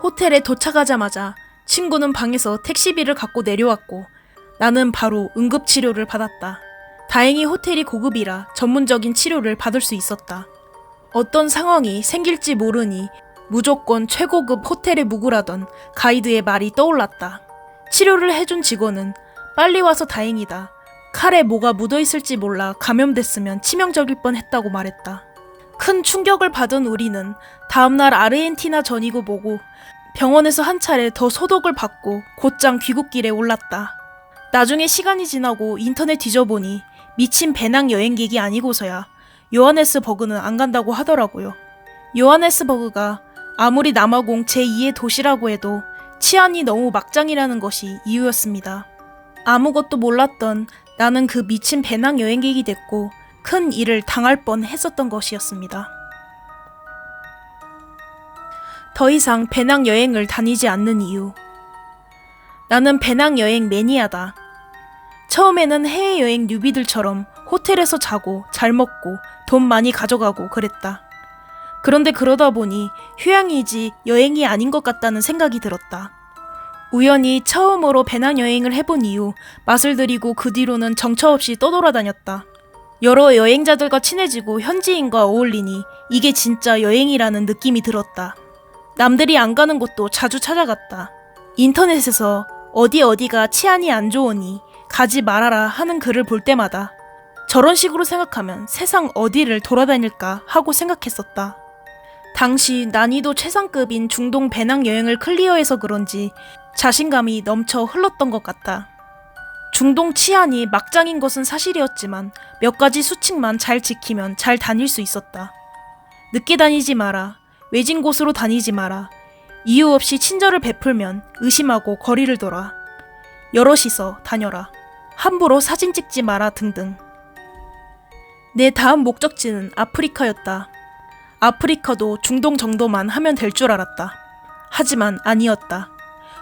호텔에 도착하자마자 친구는 방에서 택시비를 갖고 내려왔고 나는 바로 응급치료를 받았다. 다행히 호텔이 고급이라 전문적인 치료를 받을 수 있었다. 어떤 상황이 생길지 모르니 무조건 최고급 호텔에 묵으라던 가이드의 말이 떠올랐다. 치료를 해준 직원은 빨리 와서 다행이다. 칼에 뭐가 묻어있을지 몰라 감염됐으면 치명적일 뻔했다고 말했다. 큰 충격을 받은 우리는 다음날 아르헨티나전이고 뭐고 병원에서 한 차례 더 소독을 받고 곧장 귀국길에 올랐다. 나중에 시간이 지나고 인터넷 뒤져보니 미친 배낭 여행객이 아니고서야 요하네스버그는 안 간다고 하더라고요. 요하네스버그가 아무리 남아공 제2의 도시라고 해도 치안이 너무 막장이라는 것이 이유였습니다. 아무것도 몰랐던 나는 그 미친 배낭 여행객이 됐고 큰 일을 당할 뻔 했었던 것이었습니다. 더 이상 배낭 여행을 다니지 않는 이유. 나는 배낭 여행 매니아다. 처음에는 해외여행 뉴비들처럼 호텔에서 자고 잘 먹고 돈 많이 가져가고 그랬다. 그런데 그러다 보니 휴양이지 여행이 아닌 것 같다는 생각이 들었다. 우연히 처음으로 배낭여행을 해본 이후 맛을 들이고 그 뒤로는 정처 없이 떠돌아다녔다. 여러 여행자들과 친해지고 현지인과 어울리니 이게 진짜 여행이라는 느낌이 들었다. 남들이 안 가는 곳도 자주 찾아갔다. 인터넷에서 어디가 치안이 안 좋으니 가지 말아라 하는 글을 볼 때마다 저런 식으로 생각하면 세상 어디를 돌아다닐까 하고 생각했었다. 당시 난이도 최상급인 중동 배낭여행을 클리어해서 그런지 자신감이 넘쳐 흘렀던 것 같다. 중동 치안이 막장인 것은 사실이었지만 몇 가지 수칙만 잘 지키면 잘 다닐 수 있었다. 늦게 다니지 마라. 외진 곳으로 다니지 마라. 이유 없이 친절을 베풀면 의심하고 거리를 둬라. 여럿이서 다녀라. 함부로 사진 찍지 마라 등등. 내 다음 목적지는 아프리카였다. 아프리카도 중동 정도만 하면 될 줄 알았다. 하지만 아니었다.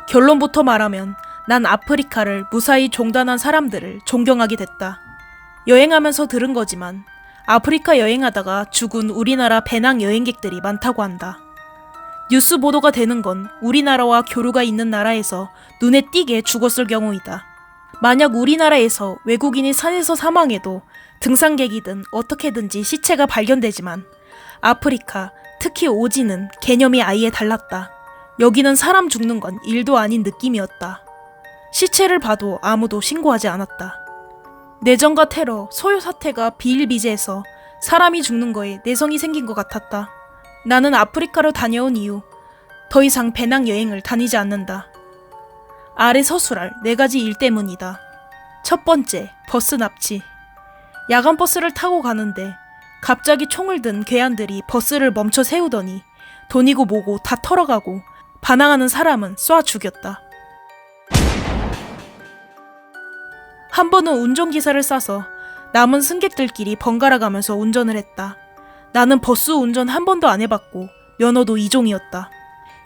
결론부터 말하면 난 아프리카를 무사히 종단한 사람들을 존경하게 됐다. 여행하면서 들은 거지만 아프리카 여행하다가 죽은 우리나라 배낭 여행객들이 많다고 한다. 뉴스 보도가 되는 건 우리나라와 교류가 있는 나라에서 눈에 띄게 죽었을 경우이다. 만약 우리나라에서 외국인이 산에서 사망해도 등산객이든 어떻게든지 시체가 발견되지만 아프리카, 특히 오지는 개념이 아예 달랐다. 여기는 사람 죽는 건 일도 아닌 느낌이었다. 시체를 봐도 아무도 신고하지 않았다. 내전과 테러, 소요 사태가 비일비재해서 사람이 죽는 거에 내성이 생긴 것 같았다. 나는 아프리카로 다녀온 이후 더 이상 배낭 여행을 다니지 않는다. 아래 서술할 4가지 일 때문이다. 첫 번째, 버스 납치. 야간 버스를 타고 가는데 갑자기 총을 든 괴한들이 버스를 멈춰 세우더니 돈이고 뭐고 다 털어가고 반항하는 사람은 쏴 죽였다. 한 번은 운전기사를 쏴서 남은 승객들끼리 번갈아 가면서 운전을 했다. 나는 버스 운전 한 번도 안 해봤고 면허도 2종이었다.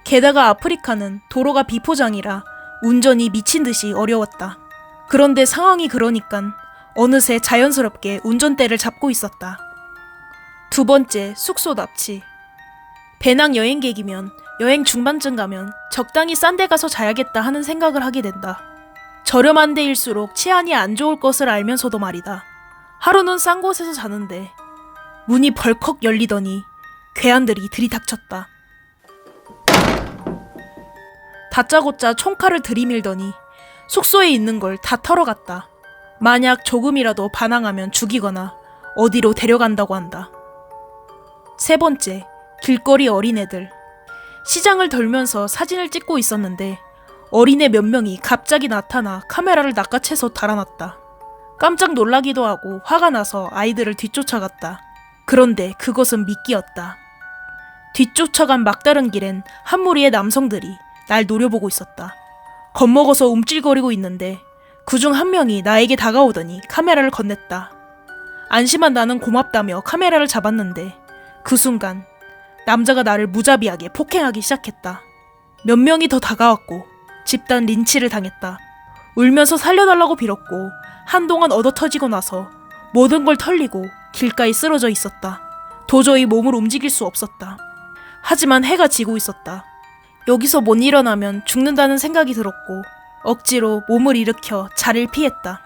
게다가 아프리카는 도로가 비포장이라 운전이 미친 듯이 어려웠다. 그런데 상황이 그러니깐 어느새 자연스럽게 운전대를 잡고 있었다. 두 번째, 숙소 납치. 배낭 여행객이면 여행 중반쯤 가면 적당히 싼 데 가서 자야겠다 하는 생각을 하게 된다. 저렴한 데일수록 치안이 안 좋을 것을 알면서도 말이다. 하루는 싼 곳에서 자는데 문이 벌컥 열리더니 괴한들이 들이닥쳤다. 다짜고짜 총칼을 들이밀더니 숙소에 있는 걸 다 털어갔다. 만약 조금이라도 반항하면 죽이거나 어디로 데려간다고 한다. 세 번째, 길거리 어린애들. 시장을 돌면서 사진을 찍고 있었는데 어린애 몇 명이 갑자기 나타나 카메라를 낚아채서 달아났다. 깜짝 놀라기도 하고 화가 나서 아이들을 뒤쫓아갔다. 그런데 그것은 미끼였다. 뒤쫓아간 막다른 길엔 한 무리의 남성들이 날 노려보고 있었다. 겁먹어서 움찔거리고 있는데 그중 한 명이 나에게 다가오더니 카메라를 건넸다. 안심한 나는 고맙다며 카메라를 잡았는데 그 순간 남자가 나를 무자비하게 폭행하기 시작했다. 몇 명이 더 다가왔고 집단 린치를 당했다. 울면서 살려달라고 빌었고 한동안 얻어터지고 나서 모든 걸 털리고 길가에 쓰러져 있었다. 도저히 몸을 움직일 수 없었다. 하지만 해가 지고 있었다. 여기서 못 일어나면 죽는다는 생각이 들었고 억지로 몸을 일으켜 자리를 피했다.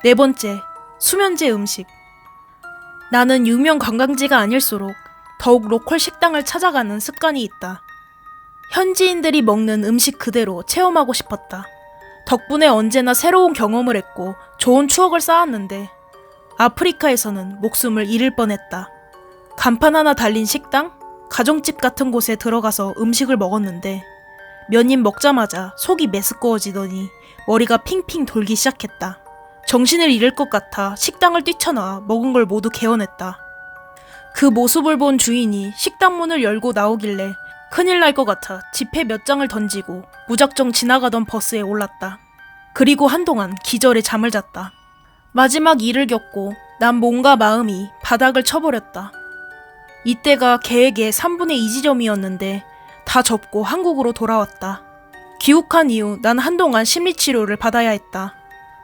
네 번째, 수면제 음식. 나는 유명 관광지가 아닐수록 더욱 로컬 식당을 찾아가는 습관이 있다. 현지인들이 먹는 음식 그대로 체험하고 싶었다. 덕분에 언제나 새로운 경험을 했고 좋은 추억을 쌓았는데 아프리카에서는 목숨을 잃을 뻔했다. 간판 하나 달린 식당? 가정집 같은 곳에 들어가서 음식을 먹었는데 몇 입 먹자마자 속이 메스꺼워지더니 머리가 핑핑 돌기 시작했다. 정신을 잃을 것 같아 식당을 뛰쳐나와 먹은 걸 모두 개어냈다. 그 모습을 본 주인이 식당 문을 열고 나오길래 큰일 날 것 같아 지폐 몇 장을 던지고 무작정 지나가던 버스에 올랐다. 그리고 한동안 기절에 잠을 잤다. 마지막 일을 겪고 난 몸과 마음이 바닥을 쳐버렸다. 이때가 계획의 3분의 2 지점이었는데 다 접고 한국으로 돌아왔다. 귀국한 이후 난 한동안 심리치료를 받아야 했다.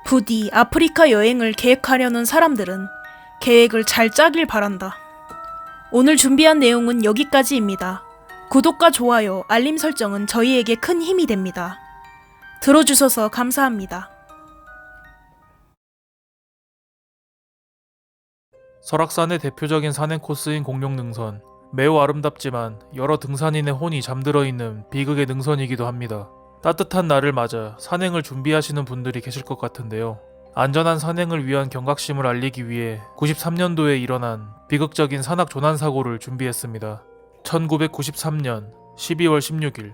부디 아프리카 여행을 계획하려는 사람들은 계획을 잘 짜길 바란다. 오늘 준비한 내용은 여기까지입니다. 구독과 좋아요, 알림 설정은 저희에게 큰 힘이 됩니다. 들어주셔서 감사합니다. 설악산의 대표적인 산행 코스인 공룡능선. 매우 아름답지만 여러 등산인의 혼이 잠들어 있는 비극의 능선이기도 합니다. 따뜻한 날을 맞아 산행을 준비하시는 분들이 계실 것 같은데요. 안전한 산행을 위한 경각심을 알리기 위해 93년도에 일어난 비극적인 산악 조난 사고를 준비했습니다. 1993년 12월 16일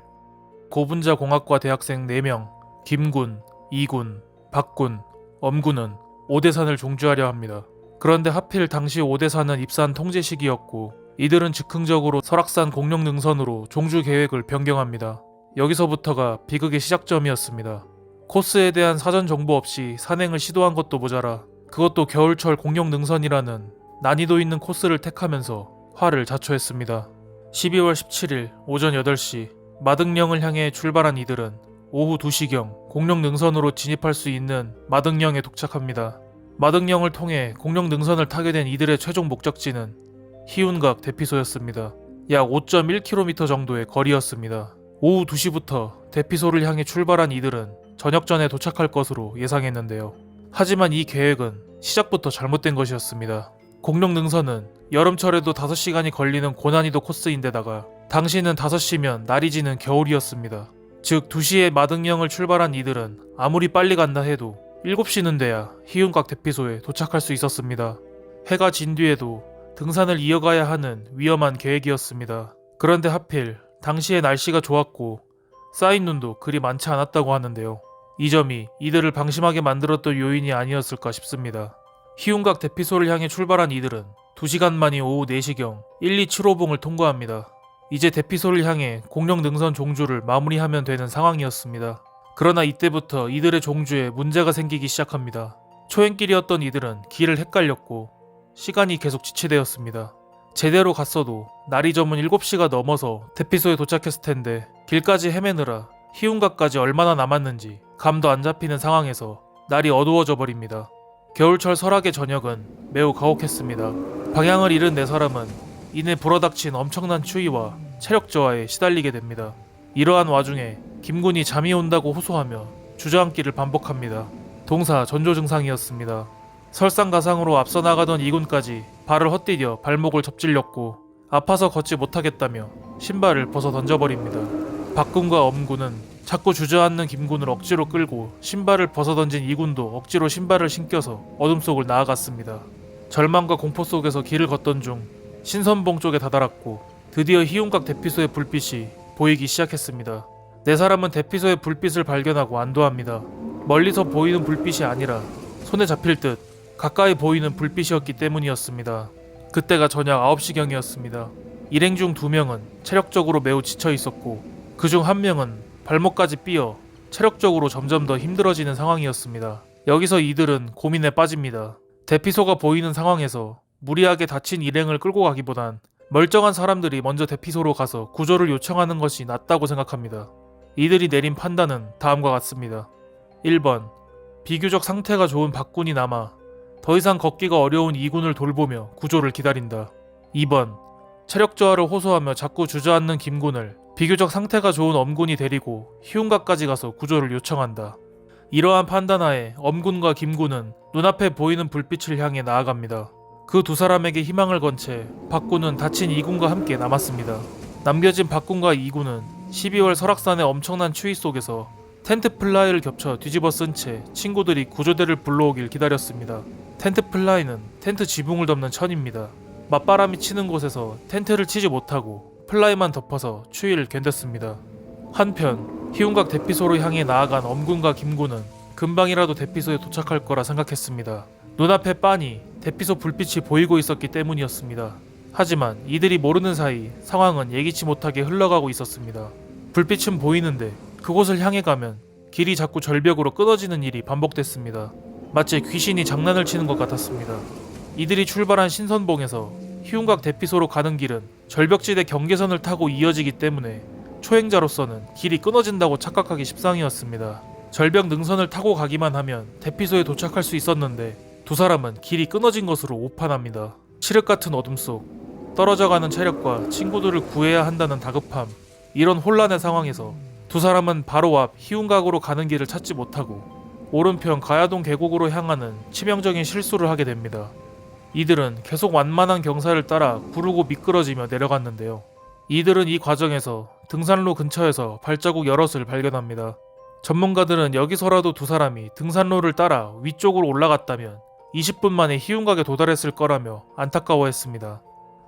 고분자 공학과 대학생 4명 김군, 이군, 박군, 엄군은 오대산을 종주하려 합니다. 그런데 하필 당시 오대산은 입산 통제 시기였고 이들은 즉흥적으로 설악산 공룡능선으로 종주 계획을 변경합니다. 여기서부터가 비극의 시작점이었습니다. 코스에 대한 사전 정보 없이 산행을 시도한 것도 모자라 그것도 겨울철 공룡능선이라는 난이도 있는 코스를 택하면서 화를 자초했습니다. 12월 17일 오전 8시 마등령을 향해 출발한 이들은 오후 2시경 공룡 능선으로 진입할 수 있는 마등령에 도착합니다. 마등령을 통해 공룡 능선을 타게 된 이들의 최종 목적지는 희운각 대피소였습니다. 약 5.1km 정도의 거리였습니다. 오후 2시부터 대피소를 향해 출발한 이들은 저녁 전에 도착할 것으로 예상했는데요. 하지만 이 계획은 시작부터 잘못된 것이었습니다. 공룡 능선은 여름철에도 5시간이 걸리는 고난이도 코스인데다가 당시는 5시면 날이 지는 겨울이었습니다. 즉 2시에 마등령을 출발한 이들은 아무리 빨리 간다 해도 7시는 돼야 희운각 대피소에 도착할 수 있었습니다. 해가 진 뒤에도 등산을 이어가야 하는 위험한 계획이었습니다. 그런데 하필 당시에 날씨가 좋았고 쌓인 눈도 그리 많지 않았다고 하는데요. 이 점이 이들을 방심하게 만들었던 요인이 아니었을까 싶습니다. 희운각 대피소를 향해 출발한 이들은 2시간 만인 오후 4시경 1275봉을 통과합니다. 이제 대피소를 향해 공룡 능선 종주를 마무리하면 되는 상황이었습니다. 그러나 이때부터 이들의 종주에 문제가 생기기 시작합니다. 초행길이었던 이들은 길을 헷갈렸고 시간이 계속 지체되었습니다. 제대로 갔어도 날이 저문 7시가 넘어서 대피소에 도착했을 텐데 길까지 헤매느라 희운각까지 얼마나 남았는지 감도 안 잡히는 상황에서 날이 어두워져 버립니다. 겨울철 설악의 저녁은 매우 가혹했습니다. 방향을 잃은 네 사람은 이내 불어닥친 엄청난 추위와 체력 저하에 시달리게 됩니다. 이러한 와중에 김군이 잠이 온다고 호소하며 주저앉기를 반복합니다. 동사 전조 증상이었습니다. 설상가상으로 앞서 나가던 이군까지 발을 헛디뎌 발목을 접질렸고 아파서 걷지 못하겠다며 신발을 벗어 던져버립니다. 박군과 엄군은 자꾸 주저앉는 김군을 억지로 끌고 신발을 벗어 던진 이군도 억지로 신발을 신겨서 어둠 속을 나아갔습니다. 절망과 공포 속에서 길을 걷던 중 신선봉 쪽에 다다랐고 드디어 희운각 대피소의 불빛이 보이기 시작했습니다. 네 사람은 대피소의 불빛을 발견하고 안도합니다. 멀리서 보이는 불빛이 아니라 손에 잡힐 듯 가까이 보이는 불빛이었기 때문이었습니다. 그때가 저녁 9시경이었습니다. 일행 중 2명은 체력적으로 매우 지쳐 있었고 그중 1명은 발목까지 삐어 체력적으로 점점 더 힘들어지는 상황이었습니다. 여기서 이들은 고민에 빠집니다. 대피소가 보이는 상황에서 무리하게 다친 일행을 끌고 가기보단 멀쩡한 사람들이 먼저 대피소로 가서 구조를 요청하는 것이 낫다고 생각합니다. 이들이 내린 판단은 다음과 같습니다. 1번, 비교적 상태가 좋은 박군이 남아 더 이상 걷기가 어려운 이군을 돌보며 구조를 기다린다. 2번, 체력 저하를 호소하며 자꾸 주저앉는 김군을 비교적 상태가 좋은 엄군이 데리고 희운각까지 가서 구조를 요청한다. 이러한 판단하에 엄군과 김군은 눈앞에 보이는 불빛을 향해 나아갑니다. 그 두 사람에게 희망을 건 채 박군은 다친 이군과 함께 남았습니다. 남겨진 박군과 이군은 12월 설악산의 엄청난 추위 속에서 텐트 플라이를 겹쳐 뒤집어 쓴 채 친구들이 구조대를 불러오길 기다렸습니다. 텐트 플라이는 텐트 지붕을 덮는 천입니다. 맞바람이 치는 곳에서 텐트를 치지 못하고 플라이만 덮어서 추위를 견뎠습니다. 한편 희운각 대피소로 향해 나아간 엄군과 김군은 금방이라도 대피소에 도착할 거라 생각했습니다. 눈앞에 빤히 대피소 불빛이 보이고 있었기 때문이었습니다. 하지만 이들이 모르는 사이 상황은 예기치 못하게 흘러가고 있었습니다. 불빛은 보이는데 그곳을 향해 가면 길이 자꾸 절벽으로 끊어지는 일이 반복됐습니다. 마치 귀신이 장난을 치는 것 같았습니다. 이들이 출발한 신선봉에서 희운각 대피소로 가는 길은 절벽지대 경계선을 타고 이어지기 때문에 초행자로서는 길이 끊어진다고 착각하기 십상이었습니다. 절벽 능선을 타고 가기만 하면 대피소에 도착할 수 있었는데 두 사람은 길이 끊어진 것으로 오판합니다. 칠흑 같은 어둠 속 떨어져가는 체력과 친구들을 구해야 한다는 다급함, 이런 혼란의 상황에서 두 사람은 바로 앞 희운각으로 가는 길을 찾지 못하고 오른편 가야동 계곡으로 향하는 치명적인 실수를 하게 됩니다. 이들은 계속 완만한 경사를 따라 구르고 미끄러지며 내려갔는데요. 이들은 이 과정에서 등산로 근처에서 발자국 여럿을 발견합니다. 전문가들은 여기서라도 두 사람이 등산로를 따라 위쪽으로 올라갔다면 20분 만에 희운각에 도달했을 거라며 안타까워했습니다.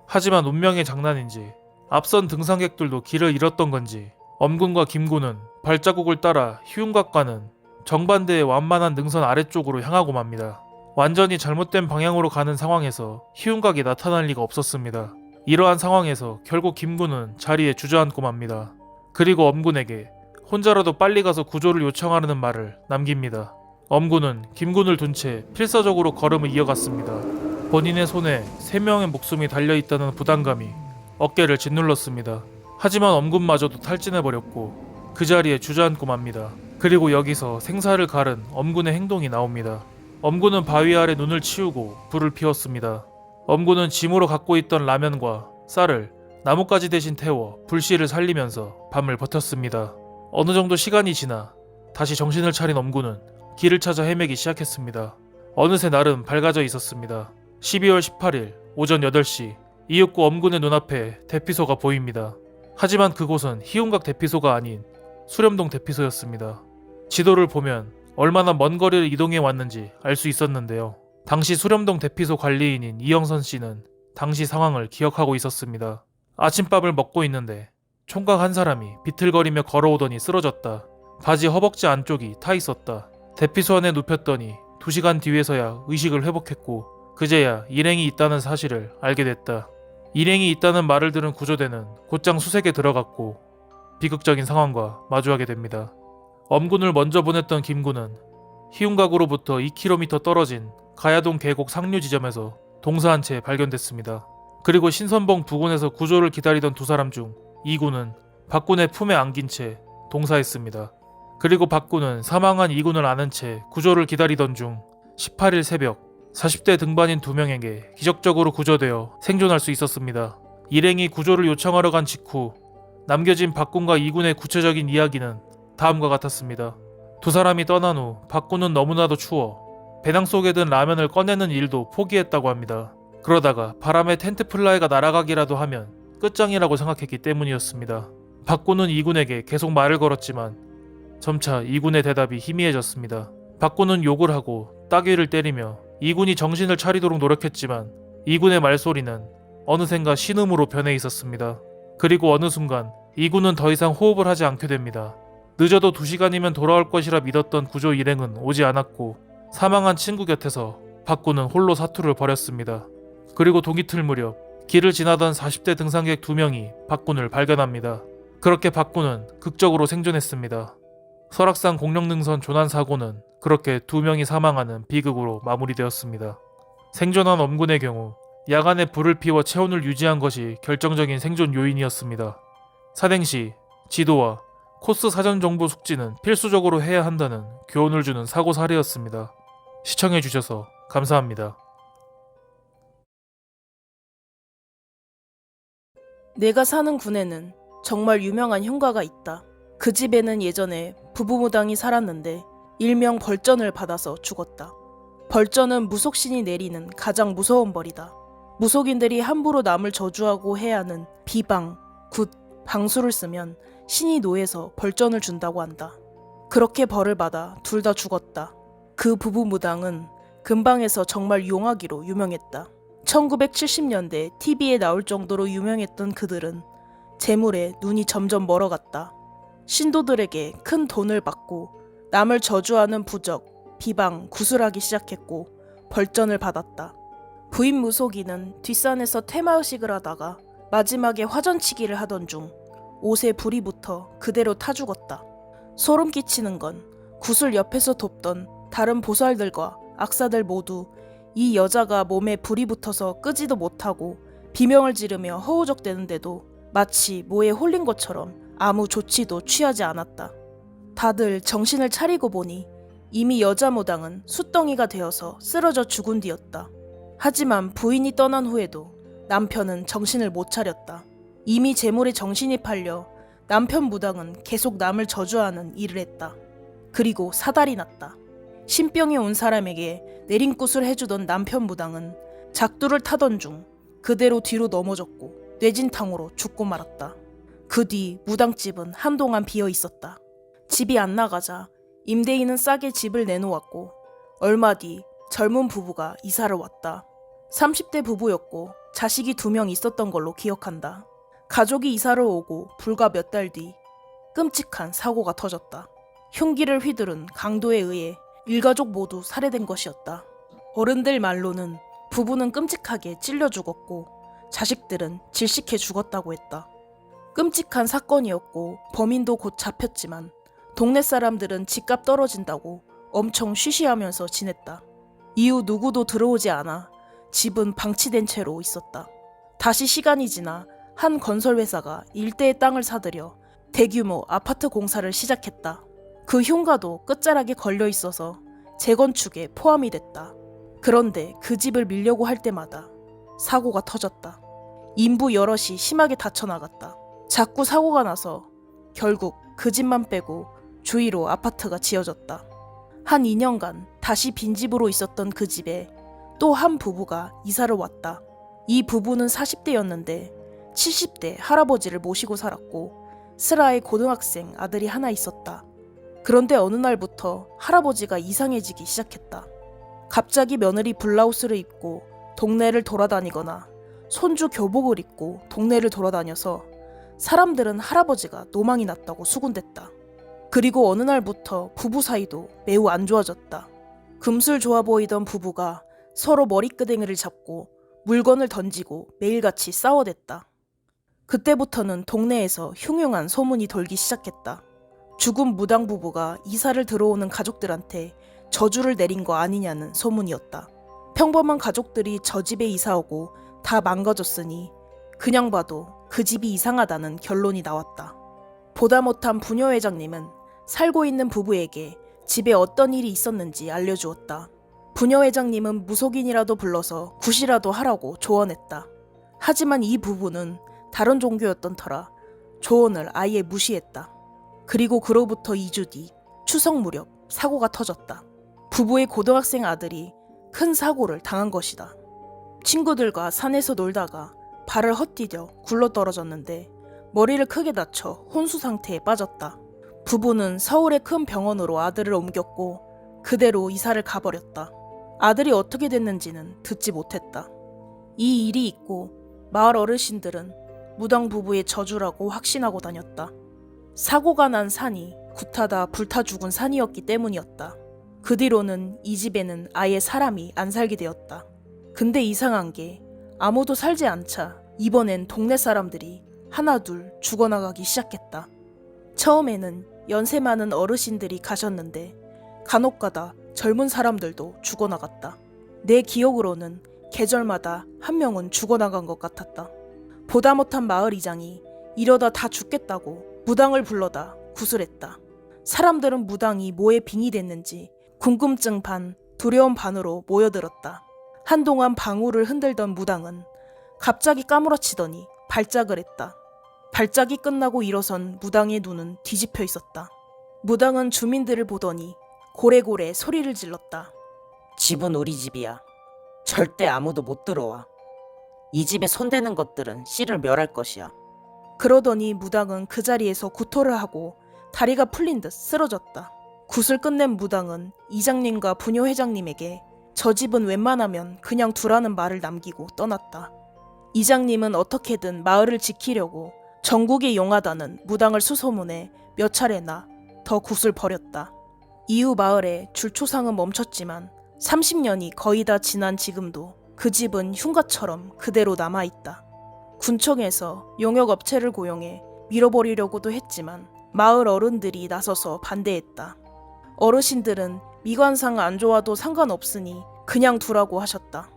하지만 운명의 장난인지 앞선 등산객들도 길을 잃었던 건지 엄군과 김군은 발자국을 따라 희운각과는 정반대의 완만한 능선 아래쪽으로 향하고 맙니다. 완전히 잘못된 방향으로 가는 상황에서 희운각이 나타날 리가 없었습니다. 이러한 상황에서 결국 김군은 자리에 주저앉고 맙니다. 그리고 엄군에게 혼자라도 빨리 가서 구조를 요청하라는 말을 남깁니다. 엄군은 김군을 둔 채 필사적으로 걸음을 이어갔습니다. 본인의 손에 3명의 목숨이 달려있다는 부담감이 어깨를 짓눌렀습니다. 하지만 엄군마저도 탈진해버렸고 그 자리에 주저앉고 맙니다. 그리고 여기서 생사를 가른 엄군의 행동이 나옵니다. 엄군은 바위 아래 눈을 치우고 불을 피웠습니다. 엄군은 짐으로 갖고 있던 라면과 쌀을 나뭇가지 대신 태워 불씨를 살리면서 밤을 버텼습니다. 어느 정도 시간이 지나 다시 정신을 차린 엄군은 길을 찾아 헤매기 시작했습니다. 어느새 날은 밝아져 있었습니다. 12월 18일 오전 8시 이윽고 엄군의 눈앞에 대피소가 보입니다. 하지만 그곳은 희운각 대피소가 아닌 수렴동 대피소였습니다. 지도를 보면 얼마나 먼 거리를 이동해 왔는지 알 수 있었는데요. 당시 수렴동 대피소 관리인인 이영선 씨는 당시 상황을 기억하고 있었습니다. 아침밥을 먹고 있는데 총각 한 사람이 비틀거리며 걸어오더니 쓰러졌다. 바지 허벅지 안쪽이 타 있었다. 대피소 안에 눕혔더니 2시간 뒤에서야 의식을 회복했고 그제야 일행이 있다는 사실을 알게 됐다. 일행이 있다는 말을 들은 구조대는 곧장 수색에 들어갔고 비극적인 상황과 마주하게 됩니다. 엄군을 먼저 보냈던 김군은 희운각으로부터 2km 떨어진 가야동 계곡 상류 지점에서 동사한 채 발견됐습니다. 그리고 신선봉 부근에서 구조를 기다리던 두 사람 중 이군은 박군의 품에 안긴 채 동사했습니다. 그리고 박군은 사망한 이군을 아는 채 구조를 기다리던 중 18일 새벽 40대 등반인 2명에게 기적적으로 구조되어 생존할 수 있었습니다. 일행이 구조를 요청하러 간 직후 남겨진 박군과 이군의 구체적인 이야기는 다음과 같았습니다. 두 사람이 떠난 후 박군은 너무나도 추워 배낭 속에 든 라면을 꺼내는 일도 포기했다고 합니다. 그러다가 바람에 텐트 플라이가 날아가기라도 하면 끝장이라고 생각했기 때문이었습니다. 박군은 이군에게 계속 말을 걸었지만 점차 이군의 대답이 희미해졌습니다. 박군은 욕을 하고 따귀를 때리며 이군이 정신을 차리도록 노력했지만 이군의 말소리는 어느샌가 신음으로 변해 있었습니다. 그리고 어느 순간 이군은 더 이상 호흡을 하지 않게 됩니다. 늦어도 2시간이면 돌아올 것이라 믿었던 구조 일행은 오지 않았고 사망한 친구 곁에서 박군은 홀로 사투를 벌였습니다. 그리고 동이틀 무렵 길을 지나던 40대 등산객 2명이 박군을 발견합니다. 그렇게 박군은 극적으로 생존했습니다. 설악산 공룡능선 조난 사고는 그렇게 2명이 사망하는 비극으로 마무리되었습니다. 생존한 엄군의 경우 야간에 불을 피워 체온을 유지한 것이 결정적인 생존 요인이었습니다. 산행 시 지도와 코스 사전 정보 숙지는 필수적으로 해야 한다는 교훈을 주는 사고 사례였습니다. 시청해주셔서 감사합니다. 내가 사는 군에는 정말 유명한 형가가 있다. 그 집에는 예전에 부부무당이 살았는데 일명 벌전을 받아서 죽었다. 벌전은 무속신이 내리는 가장 무서운 벌이다. 무속인들이 함부로 남을 저주하고 해하는 비방, 굿, 방수를 쓰면 신이 노해서 벌전을 준다고 한다. 그렇게 벌을 받아 둘 다 죽었다. 그 부부무당은 근방에서 정말 용하기로 유명했다. 1970년대 TV에 나올 정도로 유명했던 그들은 재물에 눈이 점점 멀어갔다. 신도들에게 큰 돈을 받고 남을 저주하는 부적, 비방, 구술하기 시작했고 벌전을 받았다. 부인 무속인은 뒷산에서 퇴마의식을 하다가 마지막에 화전치기를 하던 중 옷에 불이 붙어 그대로 타 죽었다. 소름 끼치는 건 구슬 옆에서 돕던 다른 보살들과 악사들 모두 이 여자가 몸에 불이 붙어서 끄지도 못하고 비명을 지르며 허우적대는데도 마치 뭐에 홀린 것처럼 아무 조치도 취하지 않았다. 다들 정신을 차리고 보니 이미 여자 무당은 숫덩이가 되어서 쓰러져 죽은 뒤였다. 하지만 부인이 떠난 후에도 남편은 정신을 못 차렸다. 이미 재물에 정신이 팔려 남편 무당은 계속 남을 저주하는 일을 했다. 그리고 사달이 났다. 신병이 온 사람에게 내림굿을 해주던 남편 무당은 작두를 타던 중 그대로 뒤로 넘어졌고 뇌진탕으로 죽고 말았다. 그 뒤 무당집은 한동안 비어 있었다. 집이 안 나가자 임대인은 싸게 집을 내놓았고 얼마 뒤 젊은 부부가 이사를 왔다. 30대 부부였고 자식이 2명 있었던 걸로 기억한다. 가족이 이사를 오고 불과 몇 달 뒤 끔찍한 사고가 터졌다. 흉기를 휘두른 강도에 의해 일가족 모두 살해된 것이었다. 어른들 말로는 부부는 끔찍하게 찔려 죽었고 자식들은 질식해 죽었다고 했다. 끔찍한 사건이었고 범인도 곧 잡혔지만 동네 사람들은 집값 떨어진다고 엄청 쉬쉬하면서 지냈다. 이후 누구도 들어오지 않아 집은 방치된 채로 있었다. 다시 시간이 지나 한 건설회사가 일대의 땅을 사들여 대규모 아파트 공사를 시작했다. 그 흉가도 끝자락에 걸려 있어서 재건축에 포함이 됐다. 그런데 그 집을 밀려고 할 때마다 사고가 터졌다. 인부 여럿이 심하게 다쳐나갔다. 자꾸 사고가 나서 결국 그 집만 빼고 주위로 아파트가 지어졌다. 한 2년간 다시 빈집으로 있었던 그 집에 또 한 부부가 이사를 왔다. 이 부부는 40대였는데 70대 할아버지를 모시고 살았고 슬아의 고등학생 아들이 하나 있었다. 그런데 어느 날부터 할아버지가 이상해지기 시작했다. 갑자기 며느리 블라우스를 입고 동네를 돌아다니거나 손주 교복을 입고 동네를 돌아다녀서 사람들은 할아버지가 노망이 났다고 수군댔다. 그리고 어느 날부터 부부 사이도 매우 안 좋아졌다. 금술 좋아 보이던 부부가 서로 머리끄댕이를 잡고 물건을 던지고 매일같이 싸워댔다. 그때부터는 동네에서 흉흉한 소문이 돌기 시작했다. 죽은 무당 부부가 이사를 들어오는 가족들한테 저주를 내린 거 아니냐는 소문이었다. 평범한 가족들이 저 집에 이사오고 다 망가졌으니 그냥 봐도 그 집이 이상하다는 결론이 나왔다. 보다 못한 부녀 회장님은 살고 있는 부부에게 집에 어떤 일이 있었는지 알려주었다. 부녀 회장님은 무속인이라도 불러서 굿이라도 하라고 조언했다. 하지만 이 부부는 다른 종교였던 터라 조언을 아예 무시했다. 그리고 그로부터 2주 뒤 추석 무렵 사고가 터졌다. 부부의 고등학생 아들이 큰 사고를 당한 것이다. 친구들과 산에서 놀다가 발을 헛디뎌 굴러떨어졌는데 머리를 크게 다쳐 혼수 상태에 빠졌다. 부부는 서울의 큰 병원으로 아들을 옮겼고 그대로 이사를 가버렸다. 아들이 어떻게 됐는지는 듣지 못했다. 이 일이 있고 마을 어르신들은 무당 부부의 저주라고 확신하고 다녔다. 사고가 난 산이 굿하다 불타 죽은 산이었기 때문이었다. 그 뒤로는 이 집에는 아예 사람이 안 살게 되었다. 근데 이상한 게 아무도 살지 않자 이번엔 동네 사람들이 하나둘 죽어나가기 시작했다. 처음에는 연세 많은 어르신들이 가셨는데 간혹가다 젊은 사람들도 죽어나갔다. 내 기억으로는 계절마다 한 명은 죽어나간 것 같았다. 보다 못한 마을 이장이 이러다 다 죽겠다고 무당을 불러다 구슬했다. 사람들은 무당이 뭐에 빙의 됐는지 궁금증 반 두려움 반으로 모여들었다. 한동안 방울을 흔들던 무당은 갑자기 까무러치더니 발작을 했다. 발작이 끝나고 일어선 무당의 눈은 뒤집혀 있었다. 무당은 주민들을 보더니 고래고래 소리를 질렀다. 집은 우리 집이야. 절대 아무도 못 들어와. 이 집에 손대는 것들은 씨를 멸할 것이야. 그러더니 무당은 그 자리에서 구토를 하고 다리가 풀린 듯 쓰러졌다. 굿을 끝낸 무당은 이장님과 부녀 회장님에게 저 집은 웬만하면 그냥 두라는 말을 남기고 떠났다. 이장님은 어떻게든 마을을 지키려고 전국에 용하다는 무당을 수소문해 몇 차례나 더 굿을 버렸다. 이후 마을에 줄초상은 멈췄지만 30년이 거의 다 지난 지금도 그 집은 흉가처럼 그대로 남아있다. 군청에서 용역업체를 고용해 밀어버리려고도 했지만 마을 어른들이 나서서 반대했다. 어르신들은 미관상 안 좋아도 상관없으니 그냥 두라고 하셨다.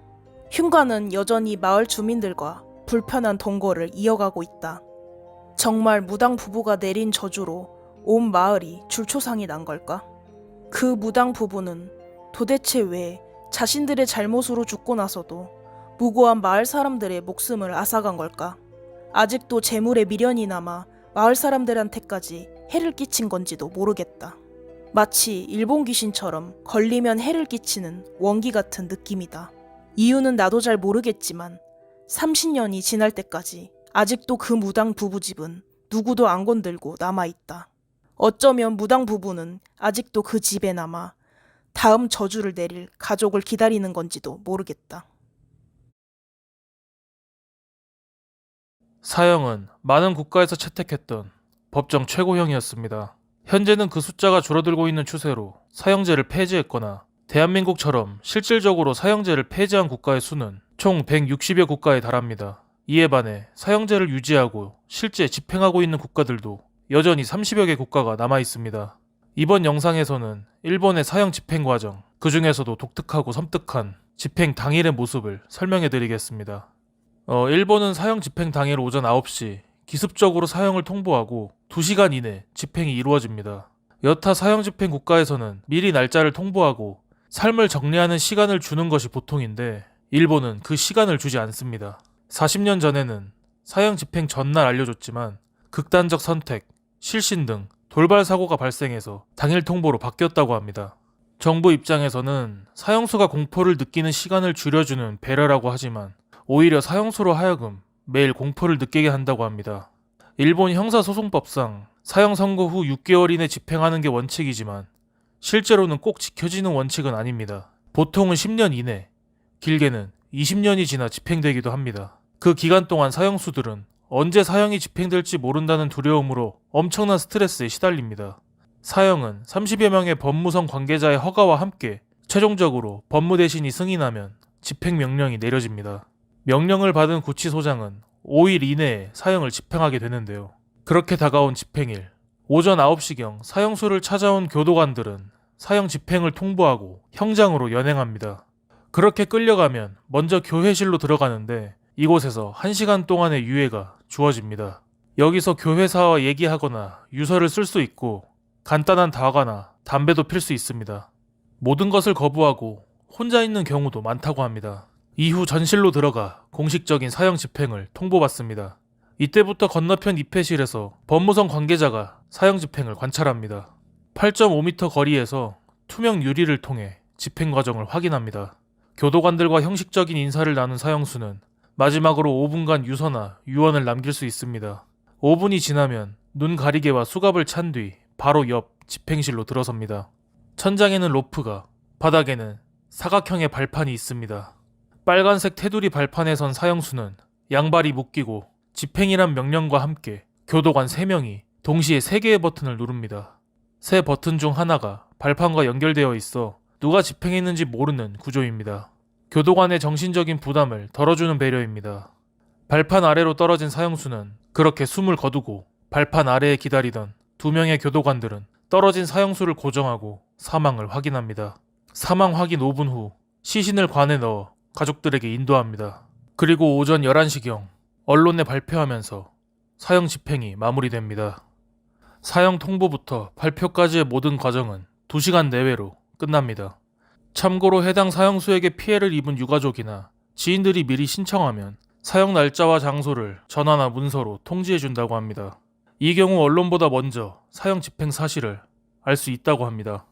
흉가는 여전히 마을 주민들과 불편한 동거를 이어가고 있다. 정말 무당 부부가 내린 저주로 온 마을이 줄초상이 난 걸까? 그 무당 부부는 도대체 왜 자신들의 잘못으로 죽고 나서도 무고한 마을 사람들의 목숨을 앗아간 걸까? 아직도 재물에 미련이 남아 마을 사람들한테까지 해를 끼친 건지도 모르겠다. 마치 일본 귀신처럼 걸리면 해를 끼치는 원기 같은 느낌이다. 이유는 나도 잘 모르겠지만 30년이 지날 때까지 아직도 그 무당 부부집은 누구도 안 건들고 남아있다. 어쩌면 무당 부부는 아직도 그 집에 남아 다음 저주를 내릴 가족을 기다리는 건지도 모르겠다. 사형은 많은 국가에서 채택했던 법정 최고형이었습니다. 현재는 그 숫자가 줄어들고 있는 추세로 사형제를 폐지했거나 대한민국처럼 실질적으로 사형제를 폐지한 국가의 수는 총 160여 국가에 달합니다. 이에 반해 사형제를 유지하고 실제 집행하고 있는 국가들도 여전히 30여 개 국가가 남아 있습니다. 이번 영상에서는 일본의 사형 집행 과정, 그 중에서도 독특하고 섬뜩한 집행 당일의 모습을 설명해 드리겠습니다. 일본은 사형 집행 당일 오전 9시 기습적으로 사형을 통보하고 2시간 이내 집행이 이루어집니다. 여타 사형 집행 국가에서는 미리 날짜를 통보하고 삶을 정리하는 시간을 주는 것이 보통인데 일본은 그 시간을 주지 않습니다. 40년 전에는 사형 집행 전날 알려줬지만 극단적 선택, 실신 등 돌발 사고가 발생해서 당일 통보로 바뀌었다고 합니다. 정부 입장에서는 사형수가 공포를 느끼는 시간을 줄여주는 배려라고 하지만 오히려 사형수로 하여금 매일 공포를 느끼게 한다고 합니다. 일본 형사소송법상 사형 선고 후 6개월 이내 집행하는 게 원칙이지만 실제로는 꼭 지켜지는 원칙은 아닙니다. 보통은 10년 이내, 길게는 20년이 지나 집행되기도 합니다. 그 기간 동안 사형수들은 언제 사형이 집행될지 모른다는 두려움으로 엄청난 스트레스에 시달립니다. 사형은 30여 명의 법무성 관계자의 허가와 함께 최종적으로 법무대신이 승인하면 집행명령이 내려집니다. 명령을 받은 구치소장은 5일 이내에 사형을 집행하게 되는데요. 그렇게 다가온 집행일, 오전 9시경 사형수를 찾아온 교도관들은 사형 집행을 통보하고 형장으로 연행합니다. 그렇게 끌려가면 먼저 교회실로 들어가는데 이곳에서 1시간 동안의 유예가 주어집니다. 여기서 교회사와 얘기하거나 유서를 쓸 수 있고 간단한 다과나 담배도 필 수 있습니다. 모든 것을 거부하고 혼자 있는 경우도 많다고 합니다. 이후 전실로 들어가 공식적인 사형 집행을 통보받습니다. 이때부터 건너편 입회실에서 법무성 관계자가 사형 집행을 관찰합니다. 8.5m 거리에서 투명 유리를 통해 집행 과정을 확인합니다. 교도관들과 형식적인 인사를 나눈 사형수는 마지막으로 5분간 유서나 유언을 남길 수 있습니다. 5분이 지나면 눈 가리개와 수갑을 찬 뒤 바로 옆 집행실로 들어섭니다. 천장에는 로프가, 바닥에는 사각형의 발판이 있습니다. 빨간색 테두리 발판에 선 사형수는 양발이 묶이고 집행이란 명령과 함께 교도관 3명이 동시에 3개의 버튼을 누릅니다. 세 버튼 중 하나가 발판과 연결되어 있어 누가 집행했는지 모르는 구조입니다. 교도관의 정신적인 부담을 덜어주는 배려입니다. 발판 아래로 떨어진 사형수는 그렇게 숨을 거두고 발판 아래에 기다리던 2명의 교도관들은 떨어진 사형수를 고정하고 사망을 확인합니다. 사망 확인 5분 후 시신을 관에 넣어 가족들에게 인도합니다. 그리고 오전 11시경 언론에 발표하면서 사형 집행이 마무리됩니다. 사형 통보부터 발표까지의 모든 과정은 2시간 내외로 끝납니다. 참고로 해당 사형수에게 피해를 입은 유가족이나 지인들이 미리 신청하면 사형 날짜와 장소를 전화나 문서로 통지해준다고 합니다. 이 경우 언론보다 먼저 사형 집행 사실을 알 수 있다고 합니다.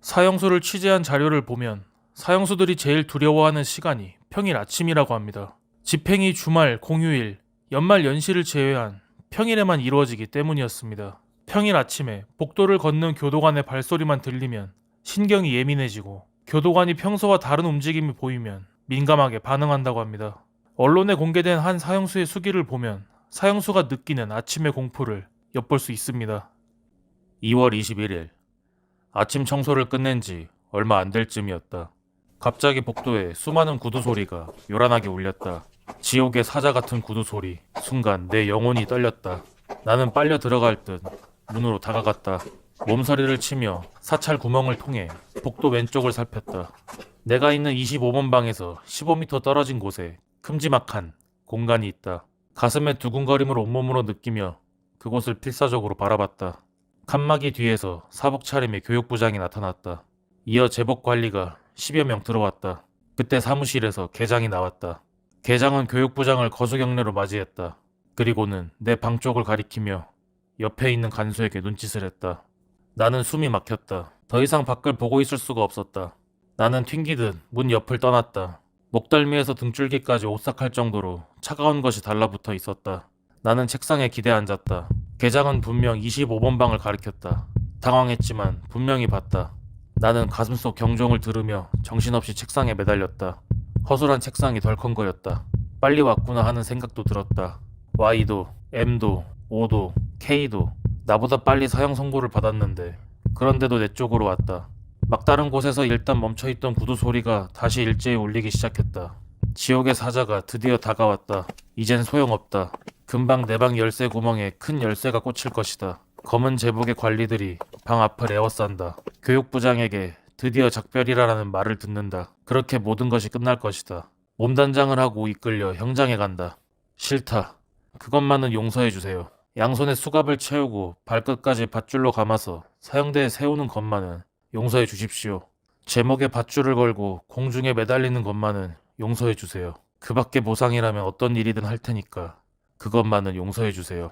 사형수를 취재한 자료를 보면 사형수들이 제일 두려워하는 시간이 평일 아침이라고 합니다. 집행이 주말, 공휴일, 연말 연시를 제외한 평일에만 이루어지기 때문이었습니다. 평일 아침에 복도를 걷는 교도관의 발소리만 들리면 신경이 예민해지고 교도관이 평소와 다른 움직임이 보이면 민감하게 반응한다고 합니다. 언론에 공개된 한 사형수의 수기를 보면 사형수가 느끼는 아침의 공포를 엿볼 수 있습니다. 2월 21일 아침 청소를 끝낸 지 얼마 안 될 쯤이었다. 갑자기 복도에 수많은 구두 소리가 요란하게 울렸다. 지옥의 사자 같은 구두 소리. 순간 내 영혼이 떨렸다. 나는 빨려 들어갈 듯 문으로 다가갔다. 몸서리를 치며 사찰 구멍을 통해 복도 왼쪽을 살폈다. 내가 있는 25번 방에서 15m 떨어진 곳에 큼지막한 공간이 있다. 가슴에 두근거림을 온몸으로 느끼며 그곳을 필사적으로 바라봤다. 칸막이 뒤에서 사복 차림의 교육부장이 나타났다. 이어 제복관리가 10여 명 들어왔다. 그때 사무실에서 계장이 나왔다. 계장은 교육부장을 거수경례로 맞이했다. 그리고는 내 방 쪽을 가리키며 옆에 있는 간수에게 눈짓을 했다. 나는 숨이 막혔다. 더 이상 밖을 보고 있을 수가 없었다. 나는 튕기듯 문 옆을 떠났다. 목덜미에서 등줄기까지 오싹할 정도로 차가운 것이 달라붙어 있었다. 나는 책상에 기대 앉았다. 계장은 분명 25번 방을 가리켰다. 당황했지만 분명히 봤다. 나는 가슴속 경종을 들으며 정신없이 책상에 매달렸다. 허술한 책상이 덜컹거렸다. 빨리 왔구나 하는 생각도 들었다. Y도, M도, O도, K도 나보다 빨리 사형 선고를 받았는데 그런데도 내 쪽으로 왔다. 막다른 곳에서 일단 멈춰있던 구두 소리가 다시 일제히 울리기 시작했다. 지옥의 사자가 드디어 다가왔다. 이젠 소용없다. 금방 내 방 열쇠 구멍에 큰 열쇠가 꽂힐 것이다. 검은 제복의 관리들이 방 앞을 에워싼다. 교육부장에게 드디어 작별이라는 말을 듣는다. 그렇게 모든 것이 끝날 것이다. 몸단장을 하고 이끌려 형장에 간다. 싫다. 그것만은 용서해 주세요. 양손에 수갑을 채우고 발끝까지 밧줄로 감아서 사형대에 세우는 것만은 용서해 주십시오. 제목에 밧줄을 걸고 공중에 매달리는 것만은 용서해 주세요. 그 밖에 보상이라면 어떤 일이든 할 테니까 그것만은 용서해 주세요.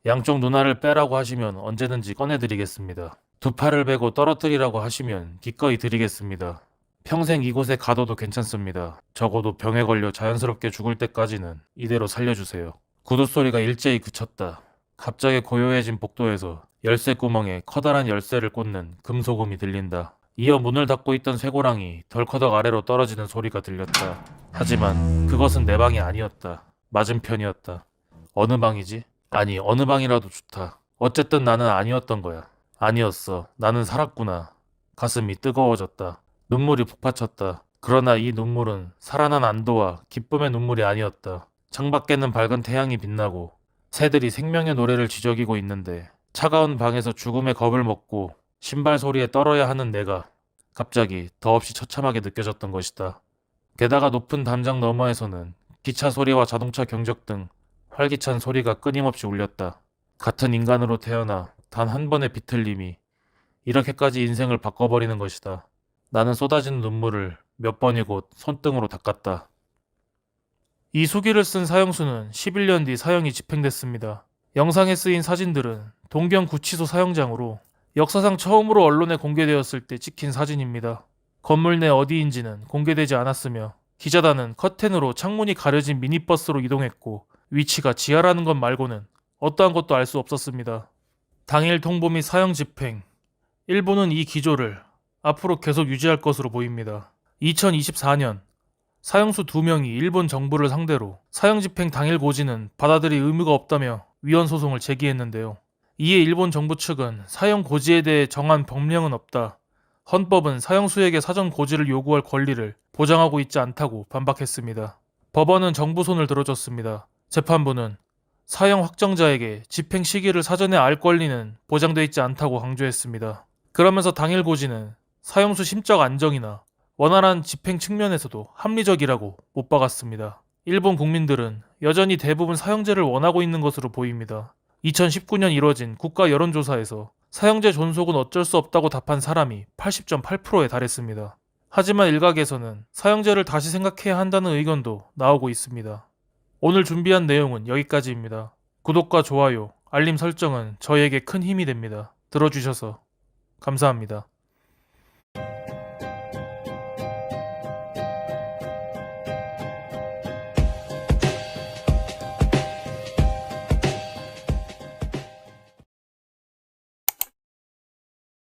양쪽 눈알을 빼라고 하시면 언제든지 꺼내드리겠습니다. 두 팔을 베고 떨어뜨리라고 하시면 기꺼이 드리겠습니다. 평생 이곳에 가둬도 괜찮습니다. 적어도 병에 걸려 자연스럽게 죽을 때까지는 이대로 살려주세요. 구두 소리가 일제히 그쳤다. 갑자기 고요해진 복도에서 열쇠 구멍에 커다란 열쇠를 꽂는 금소금이 들린다. 이어 문을 닫고 있던 쇠고랑이 덜커덕 아래로 떨어지는 소리가 들렸다. 하지만 그것은 내 방이 아니었다. 맞은편이었다. 어느 방이지? 아니, 어느 방이라도 좋다. 어쨌든 나는 아니었던 거야. 아니었어. 나는 살았구나. 가슴이 뜨거워졌다. 눈물이 북받쳤다. 그러나 이 눈물은 살아난 안도와 기쁨의 눈물이 아니었다. 창밖에는 밝은 태양이 빛나고 새들이 생명의 노래를 지저귀고 있는데 차가운 방에서 죽음의 겁을 먹고 신발 소리에 떨어야 하는 내가 갑자기 더없이 처참하게 느껴졌던 것이다. 게다가 높은 담장 너머에서는 기차 소리와 자동차 경적 등 활기찬 소리가 끊임없이 울렸다. 같은 인간으로 태어나 단 한 번의 비틀림이 이렇게까지 인생을 바꿔버리는 것이다. 나는 쏟아지는 눈물을 몇 번이고 손등으로 닦았다. 이 수기를 쓴 사형수는 11년 뒤 사형이 집행됐습니다. 영상에 쓰인 사진들은 동경구치소 사형장으로 역사상 처음으로 언론에 공개되었을 때 찍힌 사진입니다. 건물 내 어디인지는 공개되지 않았으며 기자단은 커튼으로 창문이 가려진 미니버스로 이동했고 위치가 지하라는 것 말고는 어떠한 것도 알 수 없었습니다. 당일 통보 및 사형 집행. 일본은 이 기조를 앞으로 계속 유지할 것으로 보입니다. 2024년 사형수 2명이 일본 정부를 상대로 사형 집행 당일 고지는 받아들일 의무가 없다며 위헌 소송을 제기했는데요. 이에 일본 정부 측은 사형 고지에 대해 정한 법령은 없다. 헌법은 사형수에게 사전 고지를 요구할 권리를 보장하고 있지 않다고 반박했습니다. 법원은 정부 손을 들어줬습니다. 재판부는 사형 확정자에게 집행 시기를 사전에 알 권리는 보장돼 있지 않다고 강조했습니다. 그러면서 당일 고지는 사형수 심적 안정이나 원활한 집행 측면에서도 합리적이라고 못 박았습니다. 일본 국민들은 여전히 대부분 사형제를 원하고 있는 것으로 보입니다. 2019년 이뤄진 국가 여론조사에서 사형제 존속은 어쩔 수 없다고 답한 사람이 80.8%에 달했습니다. 하지만 일각에서는 사형제를 다시 생각해야 한다는 의견도 나오고 있습니다. 오늘 준비한 내용은 여기까지입니다. 구독과 좋아요, 알림 설정은 저에게 큰 힘이 됩니다. 들어주셔서 감사합니다.